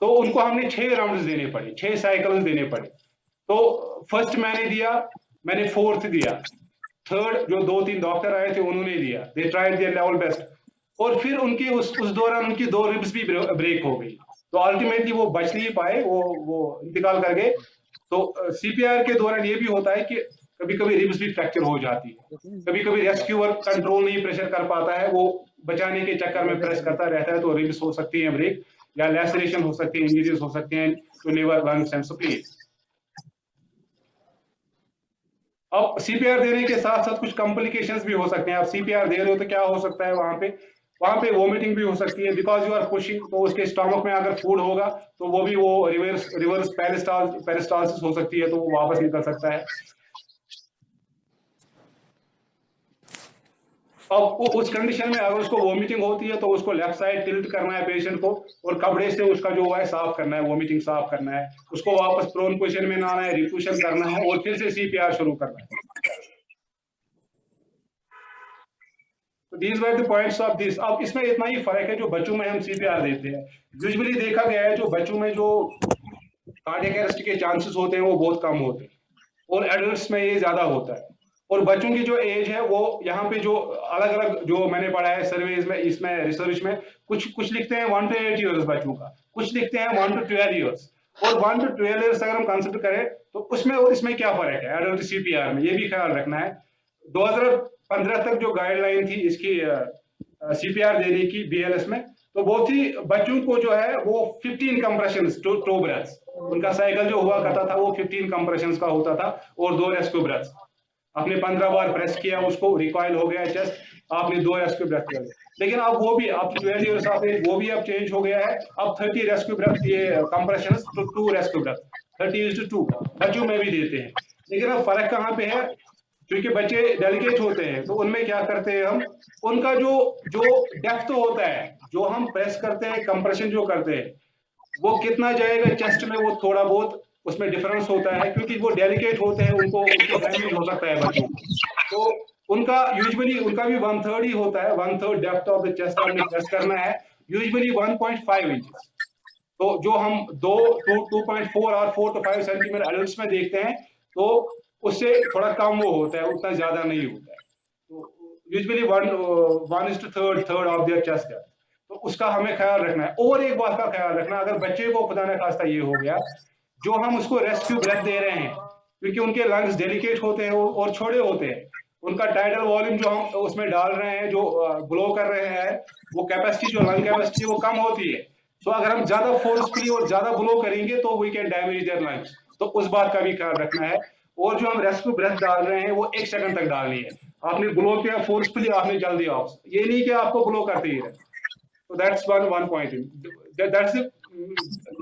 तो उनको हमने 6 राउंड्स देने पड़े, 6 साइकिल्स देने पड़े। तो फर्स्ट मैंने दिया, मैंने फोर्थ दिया, थर्ड जो 2-3 डॉक्टर आए थे उन्होंने दिया, they tried their level best. और फिर उनके उस दौरान उनकी 2 रिब्स भी ब्रेक हो गई, तो अल्टीमेटली वो बच नहीं पाए, वो इंतकाल कर गए। तो CPR के दौरान ये भी होता है कि कभी कभी रिब्स भी फ्रैक्चर हो जाती है, कभी कभी रेस्क्यूअर कंट्रोल नहीं प्रेशर कर पाता है, वो बचाने के चक्कर में प्रेस करता रहता है, तो रिब्स हो सकती है ब्रेक, या लैसरेशन हो सकती है, इंजरीज हो सकते हैं to liver, lungs and spleen. अब CPR देने के साथ साथ कुछ कॉम्प्लिकेशंस भी हो सकते हैं। आप CPR दे रहे हो तो क्या हो सकता है, वहां पे वोमिटिंग भी हो सकती है, बिकॉज यू आर पुशिंग। तो उसके स्टमक में अगर फूड होगा तो वो भी रिवर्स पेरिस्टालसिस हो सकती है, तो वो वापस निकल सकता है। अब उस कंडीशन में अगर उसको वोमिटिंग होती है तो उसको लेफ्ट साइड टिल्ट करना है पेशेंट को, और कपड़े से उसका जो है साफ करना है, वोमिटिंग साफ करना है, उसको वापस प्रोन पोजीशन में लाना है, रिफ्यूशन करना है, और फिर से CPR शुरू करना है। तो these were the points of this। अब इसमें इतना ही फर्क है जो बच्चों में हम CPR देते हैं। यूजुअली देखा गया है जो बच्चों में जो कार्डियक अरेस्ट के चांसेस होते हैं वो बहुत कम होते हैं, और एडल्ट्स में ये ज्यादा होता है। और बच्चों की जो एज है वो यहाँ पे जो अलग अलग जो मैंने पढ़ा है सर्वेज में, इसमें रिसर्च में कुछ लिखते हैं 1 to 8 ईयर्स बच्चों का, कुछ लिखते हैं 1 to 12 ईयर्स। और 1 to 12 ईयर्स अगर हम कंसिडर करें तो उसमें और इसमें क्या फर्क है एडल्ट CPR में, ये भी ख्याल रखना है। 2015 तक जो गाइडलाइन थी इसकी CPR देने की BLS में, तो बहुत ही बच्चों को जो है वो 15 कंप्रेशंस टू ब्रेथ्स, उनका साइकिल जो हुआ करता था वो 15 कंप्रेशंस का होता था, और 2 रेस्क्यू ब्रेथ्स। आपने 15 बार प्रेस किया, उसको रिकॉइल हो गया चेस्ट, आपने 2 रेस्क्यू ब्रेथ किया। लेकिन अब वो भी अब 12 ईयर्स आपने वो भी अब चेंज हो गया है, अब 30 रेस्क्यू ब्रेथ, ये कंप्रेशंस तो 2 रेस्क्यू ब्रेथ, 30:2 बच्चों में भी देते हैं। लेकिन अब फर्क कहाँ पे है, क्योंकि बच्चे डेलिकेट होते हैं, तो उनमें क्या करते हैं हम, उनका जो डेप्थ होता है, जो हम प्रेस करते हैं, कंप्रेशन जो करते हैं, वो कितना जाएगा चेस्ट में, वो थोड़ा बहुत उसमें डिफरेंस होता है, क्योंकि वो डेलिकेट होते हैं, उनको डैमेज हो सकता है बच्चों को। तो उनका यूजुअली उनका भी 1/3 ही होता है, 1/3 डेप्थ ऑफ द चेस्ट हमने प्रेस करना है, यूजुअली 1.5 इंचेस। तो जो हम 2.4 और 4 to 5 सेंटीमीटर एडल्ट्स में देखते हैं, तो उससे थोड़ा कम वो होता है, उतना ज्यादा नहीं होता है। तो यूजुअली 1:3 ऑफ देयर चेस्ट है, तो उसका हमें ख्याल रखना है। और एक बात का ख्याल रखना, अगर बच्चे को खुदा न खास्ता ये हो गया, जो हम उसको रेस्क्यू ब्रेथ दे रहे हैं, क्योंकि उनके लंग्स डेलिकेट होते हैं और छोटे होते हैं, उनका टाइडल वॉल्यूम जो हम उसमें डाल रहे हैं, जो ब्लो कर रहे हैं, वो कैपेसिटी जो लंग कैपेसिटी वो कम होती है। तो अगर हम ज्यादा फोर्सफुली और ज्यादा ब्लो करेंगे तो we can damage their lungs, तो उस बात का भी ख्याल रखना है। और जो हम रेस्क्यू ब्रेथ डाल रहे हैं वो 1 सेकंड तक डालनी है, आपने ब्लो किया फोर्सफुली, आपने जल्दी ऑफ, ये नहीं कि आपको ब्लो करते ही रहे। तो दैट्स वन पॉइंट, दैट्स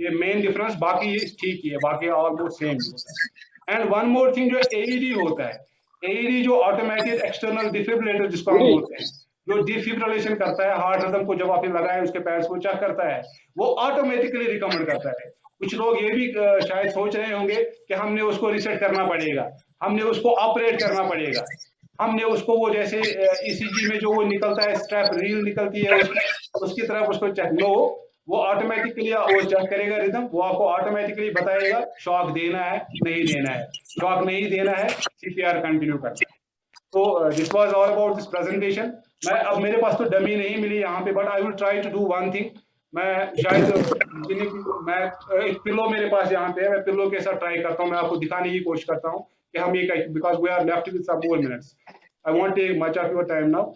ये मेन डिफरेंस। बाकी ये ठीक ही है, बाकी ऑलमोस्ट सेम होता है। एंड वन मोर थिंग, जो AED होता है, AED जो ऑटोमेटिक एक्सटर्नल डिफिब्रिलेटर जिसको हम बोलते हैं, जो डिफिब्रिलेशन करता है हार्ट रिदम को, जब आपने लगाया उसके पैड्स को चेक करता है, वो ऑटोमेटिकली रिकमेंड करता है। कुछ लोग ये भी शायद सोच रहे होंगे कि हमने उसको रिसेट करना पड़ेगा, हमने उसको ऑपरेट करना पड़ेगा, हमने उसको वो जैसे ECG में जो वो निकलता है स्ट्रैप रील निकलती है उसकी तरफ उसको चेक, नो, वो ऑटोमेटिकली वो चेक करेगा रिदम, वो आपको ऑटोमेटिकली बताएगा शॉक देना है नहीं देना है, शॉक नहीं देना है CPR कंटिन्यू करना है। तो this was all about this presentation. अब मेरे पास तो डमी नहीं मिली यहाँ पे, but I will try to do one thing, मैं शायद मैं एक पिलो मेरे पास यहाँ पे है, मैं पिलो के साथ ट्राई करता हूँ, मैं आपको दिखाने की कोशिश करता हूँ कि हम ये, because we are left with some more minutes, I want take much of your time now.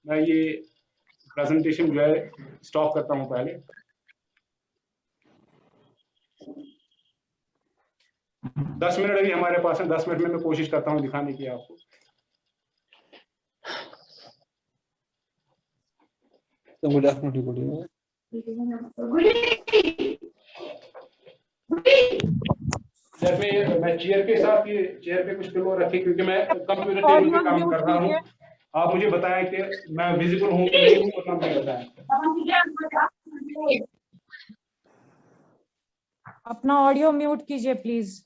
मैं ये प्रेजेंटेशन जो है स्टॉप करता हूँ पहले। दस मिनट अभी हमारे पास है, 10 मिनट में मैं कोशिश करता हूँ दिखाने की आपको। मैं चेयर के साथ, ये चेयर पे कुछ पिलो रखे क्योंकि मैं कंप्यूटर टेबल पे काम कर रहा हूँ। आप मुझे बताएं कि मैं विजिबल हूँ कि नहीं हूँ, और मुझे बताएं। अपना ऑडियो म्यूट कीजिए प्लीज।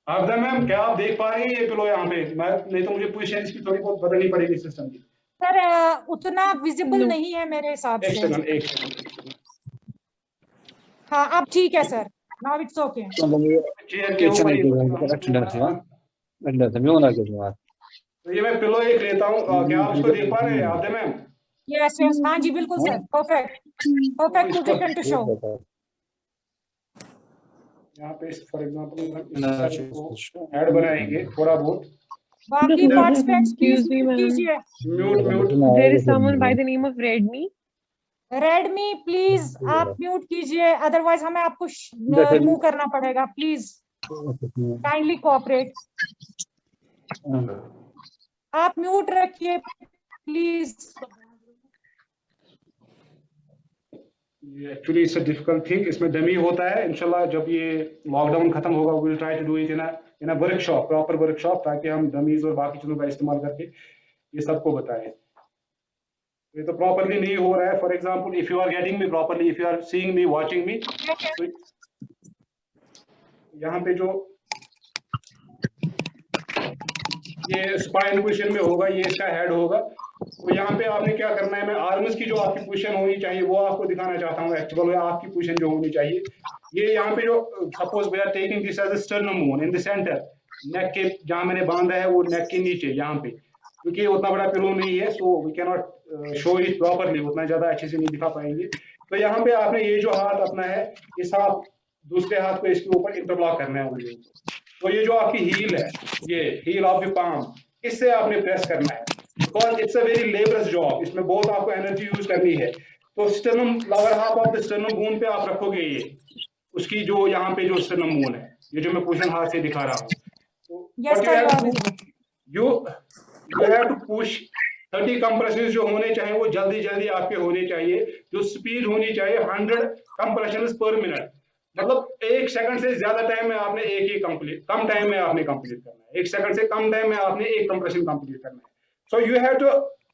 आफदा मैम, क्या आप देख पा रही हैं ये पिलो यहाँ पे? मैं नहीं तो मुझे पोजीशन इसकी थोड़ी बहुत बदलनी पड़ेगी सिस्टम की। सर उतना विजिबल नहीं है मेरे हिसाब से। एक सेकंड। हाँ अब ठीक है sir, now it's okay. Chair के ऊपर तो ये मैं पिलो एक लेता हूँ, क्या आप उसको देख पा रहे हैं आफदा मैम? यस यस, हाँ जी बिल्कुल sir, perfect perfect position to show. यहाँ पे फॉर एग्जांपल ऐड बनाएंगे थोड़ा बहुत। बाकी पार्टिसिपेंट्स प्लीज कीजिए। Mute. There is someone by the name of Redmi. Redmi please आप म्यूट कीजिए, अदरवाइज हमें आपको रिमूव करना पड़ेगा। Please kindly cooperate. आप म्यूट रखिए please. Actually it's a difficult thing, इसमें डमी होता है। इंशाल्लाह जब ये लॉकडाउन खत्म होगा, we will try to do it in a workshop, proper workshop, ताकि हम डमीज और बाकी चीजों का इस्तेमाल करके ये सबको बताएं। ये तो प्रॉपरली नहीं हो रहा है। For example if you are getting me properly, if you are seeing me, watching me, तो यहाँ पे जो ये स्पाइन पोजीशन में होगा, ये इसका हेड होगा। तो यहाँ पे आपने क्या करना है, मैं आर्म्स की जो आपकी पोजीशन होनी चाहिए वो आपको दिखाना चाहता हूँ। एक्चुअल में आपकी पोजीशन जो होनी चाहिए, ये यहाँ पे जो suppose we are taking this as a sternum bone in the centre, neck के जहाँ मैंने बांधा है वो नेक के नीचे यहाँ पे, क्योंकि उतना बड़ा पिलो नहीं है, so we can not show it properly, उतना ज्यादा अच्छे से नहीं दिखा पाएंगे। तो यहाँ पे आपने ये जो हाथ अपना है, इस हाथ दूसरे हाथ को इसके ऊपर इंटरलॉक करना है उंगलियों को। तो ये जो आपकी हील है, ये हील ऑफ द पाम, इससे आपने प्रेस करना है, because it's a very labours job, इसमें बहुत आपको एनर्जी यूज करनी है। तो sternum, lower half of the sternum bone पे आप रखोगे ये, उसकी जो यहाँ पे जो स्टर्नम बोन है, ये जो मैं पोजीशन हाथ से दिखा रहा हूँ, तो you have to push 30 compressions जो होने चाहिए वो जल्दी जल्दी आपके होने चाहिए। जो स्पीड होनी चाहिए 100 कंप्रेशंस पर मिनट, मतलब 1 सेकंड से ज्यादा टाइम में आपने एक ही कंप्लीट, कम टाइम में आपने कंप्लीट करना है। 1 सेकंड से कम टाइम में आपने एक कंप्रेशन कंप्लीट करना है। So you have to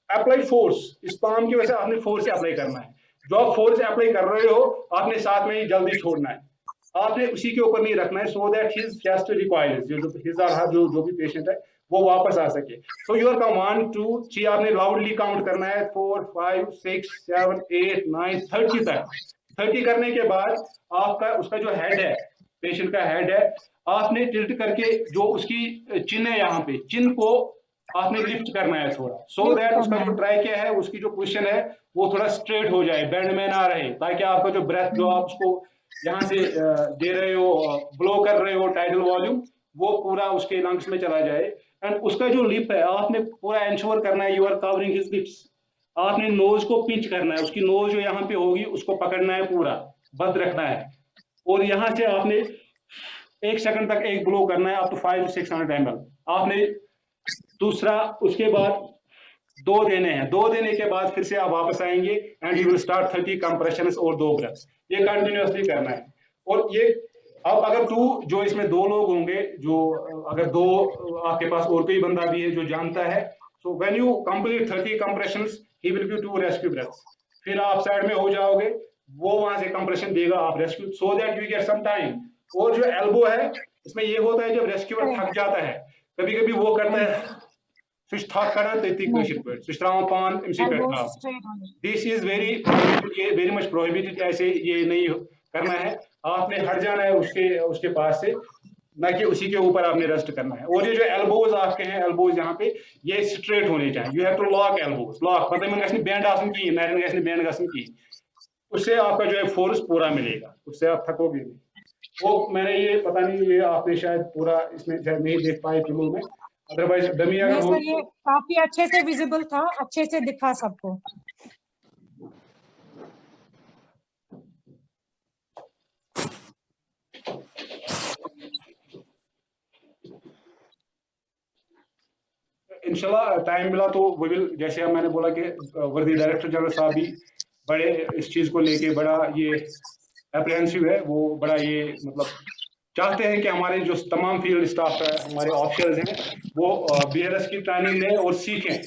apply force, इस पाम की वजह से आपने फोर्स अप्लाई करना है। जो आप फोर्स अप्लाई कर रहे हो, आपने साथ में ही जल्दी छोड़ना है, आपने उसी के ऊपर नहीं रखना है, सो दैट हिज चेस्ट रिकॉइल्स, जो भी पेशेंट है वो वापस आ सके। सो योर कमांड टू ची, आपने लाउडली काउंट करना है 4 5 6 7 8 9 30 तक। 30 करने के बाद आपका उसका जो हेड है, पेशेंट का हेड है, आपने टिल्ट करके जो उसकी चिन है, यहाँ पे चिन को आपने लिफ्ट करना है थोड़ा, सो दैट उसका जो ट्राइकिया है, उसकी जो पोजीशन है वो थोड़ा स्ट्रेट हो जाए, बेंड में ना रहे, ताकि आपका जो ब्रेथ जो आप उसको यहाँ से दे रहे हो, ब्लो कर रहे हो टाइडल वॉल्यूम, वो पूरा उसके लंग्स में चला जाए। एंड उसका जो लिप है, आपने पूरा इंश्योर करना है you are covering his lips. आपने नोज को पिंच करना है, उसकी नोज जो यहाँ पे होगी उसको पकड़ना है, पूरा बंद रखना है, और यहाँ से आपने 1 सेकंड तक एक ब्लो करना है, अप टू 5 to 600 ml। आपने दूसरा, उसके बाद 2 देने हैं, 2 देने के बाद फिर से आप वापस आएंगे and you will start 30 compressions और 2 ब्रेथ्स। ये कंटिन्यूअसली करना है। और ये अब अगर जो इसमें 2 लोग होंगे, जो अगर 2 आपके पास और कोई बंदा भी है जो जानता है, so when you complete 30 compressions he will give 2 rescue breaths. फिर आप साइड में हो जाओगे, वो वहां से कंप्रेशन देगा, आप rescue, so that you get some time. और जो एल्बो है, इसमें ये होता है जब रेस्क्यूअर थक जाता है, कभी कभी वो करता है स्विच थक करना, स्विच त्रावन पान इमसी पे। This is very much prohibited, ऐसे ये नहीं करना है, आपने हट जाना है उसके पास से, ना कि उसी के ऊपर आपने रेस्ट करना है। और ये जो एल्बोज आपके हैं, एल्बोज यहाँ पे ये स्ट्रेट होने चाहिए, you have to lock elbows, lock मतलब गस बेंड आसन की, नरन गस बेंड गसन की, उससे आपका जो है फोर्स पूरा मिलेगा, उससे आप थकोगे नहीं। वो मैंने ये पता नहीं, ये आपने शायद पूरा इसमें नहीं देख पाए फिल्मों में, अदरवाइज डमी अगर हो। सर ये काफी अच्छे से विजिबल था, अच्छे से दिखा सबको। इंशाल्लाह टाइम मिला तो वो विल, जैसे मैंने बोला कि वर्दी डायरेक्टर जनरल साहब भी बड़े इस चीज को लेके बड़ा ये एप्रीहेंसिव है, वो बड़ा ये मतलब चाहते हैं कि हमारे जो तमाम फील्ड स्टाफ है, हमारे ऑफिसर्स हैं, वो BLS की ट्रेनिंग लें और सीखें,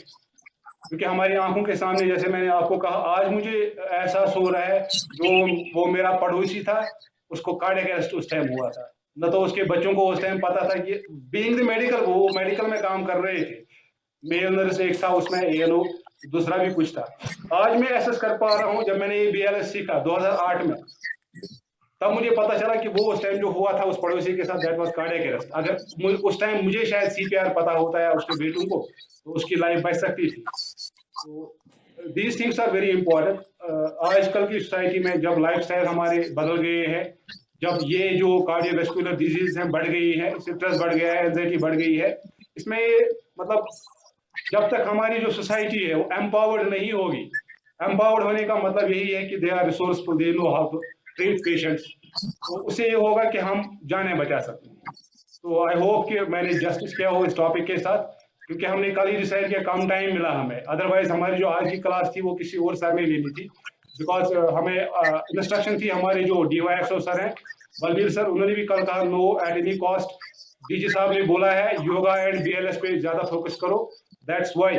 क्योंकि हमारी आंखों के सामने, जैसे मैंने आपको कहा, आज मुझे एहसास हो रहा है, जो वो मेरा पड़ोसी था उसको कार्डियक अरेस्ट उस टाइम हुआ था, न तो उसके बच्चों को उस टाइम पता था कि बीइंग द मेडिकल, वो मेडिकल में काम कर रहे थे, मेल नर्स एक था उसमें, ANO दूसरा भी कुछ था। आज मैं एहसास कर पा रहा हूँ, जब मैंने ये BLS सीखा 2008 में, तब मुझे पता चला कि वो उस टाइम जो हुआ था उस पड़ोसी के साथ, दैट वाज कार्डियक अरेस्ट। अगर उस टाइम मुझे शायद CPR पता होता है उसके बेटों को, तो उसकी लाइफ बच सकती थी। तो these things are very important. आजकल की सोसाइटी में जब लाइफस्टाइल हमारे बदल गए हैं, जब ये जो कार्डियोवैस्कुलर डिजीज हैं बढ़ गई है, स्ट्रेस बढ़ गया है, एंजाइटी बढ़ गई है, इसमें मतलब जब तक हमारी जो सोसाइटी है वो एम्पावर्ड नहीं होगी, एम्पावर्ड होने का मतलब यही है कि they are resourceful, they know how to treat patients, तो उससे ये होगा कि हम जानें बचा सकते हैं। तो आई होप कि मैंने जस्टिस किया हो इस टॉपिक के साथ, क्योंकि हमने कल ही डिसाइड किया, कम टाइम मिला हमें, अदरवाइज हमारी जो आज की क्लास थी वो किसी और सर ने लेनी थी, बिकॉज हमें इंस्ट्रक्शन थी, हमारे जो DYSO सर हैं बलबीर सर, उन्होंने भी कल कहा no at any cost, DG साहब ने बोला है योगा एंड BLS पे ज्यादा फोकस करो, दैट्स वाई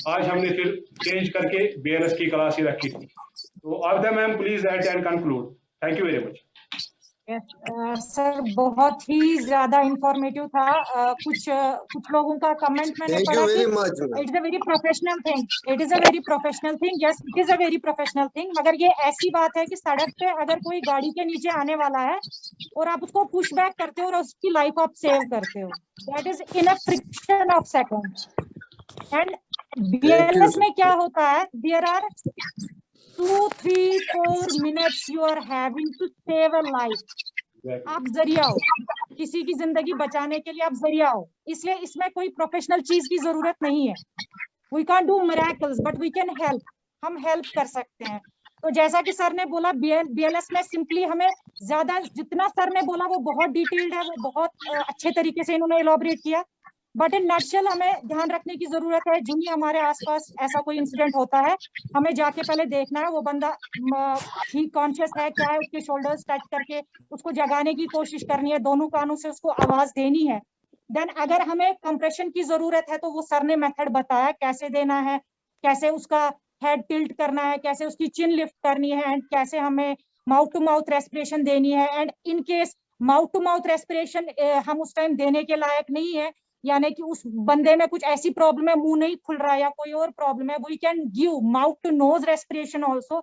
आज हमने फिर चेंज करके BLS की क्लास ही रखी थी। तो Abida ma'am please add and conclude, thank you very much. Sir बहुत ही ज्यादा इंफॉर्मेटिव था। कुछ लोगों का कमेंट मैंने पढ़ा कि it's a very professional thing, it is a very professional thing, yes it is a very professional thing, मगर ये ऐसी बात है कि सड़क पे अगर कोई गाड़ी के नीचे आने वाला है और आप उसको पुश बैक करते हो और उसकी लाइफ आप सेव करते हो, that is in a friction of seconds. And BLS में क्या होता है, there are 2, 3, 4 minutes you are having to save a life। आप जरिया हो, किसी की जिंदगी बचाने के लिए आप जरिया हो, इसलिए इसमें कोई प्रोफेशनल चीज की जरूरत नहीं है। We can't do miracles but we can help, हम हेल्प कर सकते हैं। तो जैसा कि सर ने बोला, BLS में सिंपली हमें ज्यादा, जितना सर ने बोला वो बहुत डिटेल्ड है, वो बहुत अच्छे तरीके से इन्होंने एलॉबरेट किया, बट इन नटशेल हमें ध्यान रखने की जरूरत है, जो भी हमारे आसपास ऐसा कोई इंसिडेंट होता है, हमें जाके पहले देखना है वो बंदा ठीक कॉन्शियस है क्या है, उसके शोल्डर्स टच करके उसको जगाने की कोशिश करनी है, दोनों कानों से उसको आवाज देनी है। देन अगर हमें कंप्रेशन की जरूरत है तो वो सर ने मेथड बताया कैसे देना है, कैसे उसका हेड टिल्ट करना है, कैसे उसकी चिन लिफ्ट करनी है, एंड कैसे हमें माउथ टू माउथ रेस्पिरेशन देनी है। And in case mouth to mouth respiration हम उस टाइम देने के लायक नहीं है, यानी कि उस बंदे में कुछ ऐसी प्रॉब्लम है, मुंह नहीं खुल रहा या कोई और प्रॉब्लम है, we can give mouth to nose respiration also,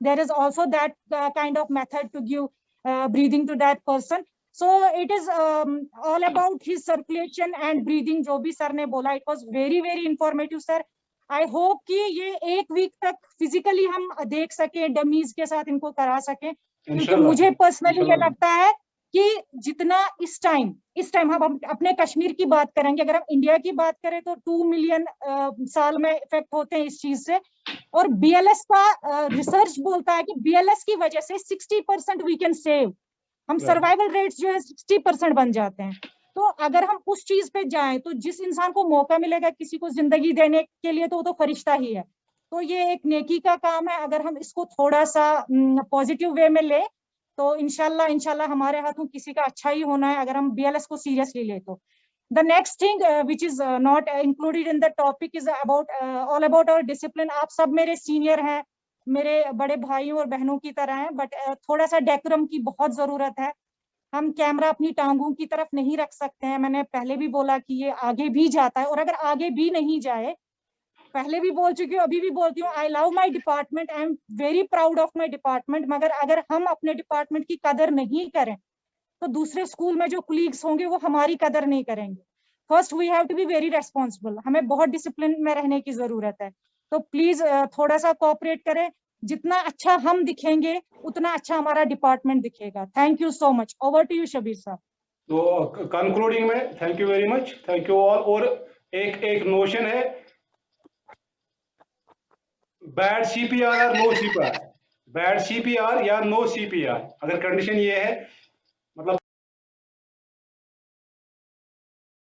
there is also that kind of method to give breathing to that person. So it is all about his circulation and breathing, जो भी sir ने बोला, it was very very informative sir। I hope कि ये एक week तक physically हम देख सके, डमीज के साथ इनको करा सके, क्योंकि मुझे पर्सनली ये लगता है कि जितना इस टाइम हम अपने कश्मीर की बात करेंगे, अगर हम इंडिया की बात करें तो 2 मिलियन साल में इफेक्ट होते हैं इस चीज से, और BLS का रिसर्च बोलता है कि BLS की वजह से 60% वी कैन सेव, हम सर्वाइवल रेट्स जो है 60% बन जाते हैं। तो अगर हम उस चीज पे जाएं तो जिस इंसान को मौका मिलेगा किसी को जिंदगी देने के लिए, तो वो तो फरिश्ता ही है। तो ये एक नेकी का काम है, अगर हम इसको थोड़ा सा पॉजिटिव वे में ले तो इंशाल्लाह हमारे हाथों किसी का अच्छा ही होना है, अगर हम BLS को सीरियसली ले तो। The next thing which is not included in the topic is all about our discipline। आप सब मेरे सीनियर हैं, मेरे बड़े भाइयों और बहनों की तरह हैं, बट थोड़ा सा डेकोरम की बहुत जरूरत है। हम कैमरा अपनी टांगों की तरफ नहीं रख सकते हैं, मैंने पहले भी बोला कि ये आगे भी जाता है, और अगर आगे भी नहीं जाए, पहले भी बोल चुकी हूँ अभी भी बोलती हूँ, I love my department, I am very proud of my department, मगर अगर हम अपने डिपार्टमेंट की कदर नहीं करें तो दूसरे स्कूल में जो कुलीग्स होंगे वो हमारी कदर नहीं करेंगे। First we have to be very responsible, हमें बहुत डिसिप्लिन में रहने की जरूरत है। तो प्लीज थोड़ा सा कोऑपरेट करें, जितना अच्छा हम दिखेंगे उतना अच्छा हमारा डिपार्टमेंट दिखेगा। Thank you so much. Over to you Shabir साहब। तो कंक्लूडिंग में thank you very much, thank you all. और एक नोशन है, बैड CPR और नो CPR, बैड CPR या नो CPR। अगर कंडीशन ये है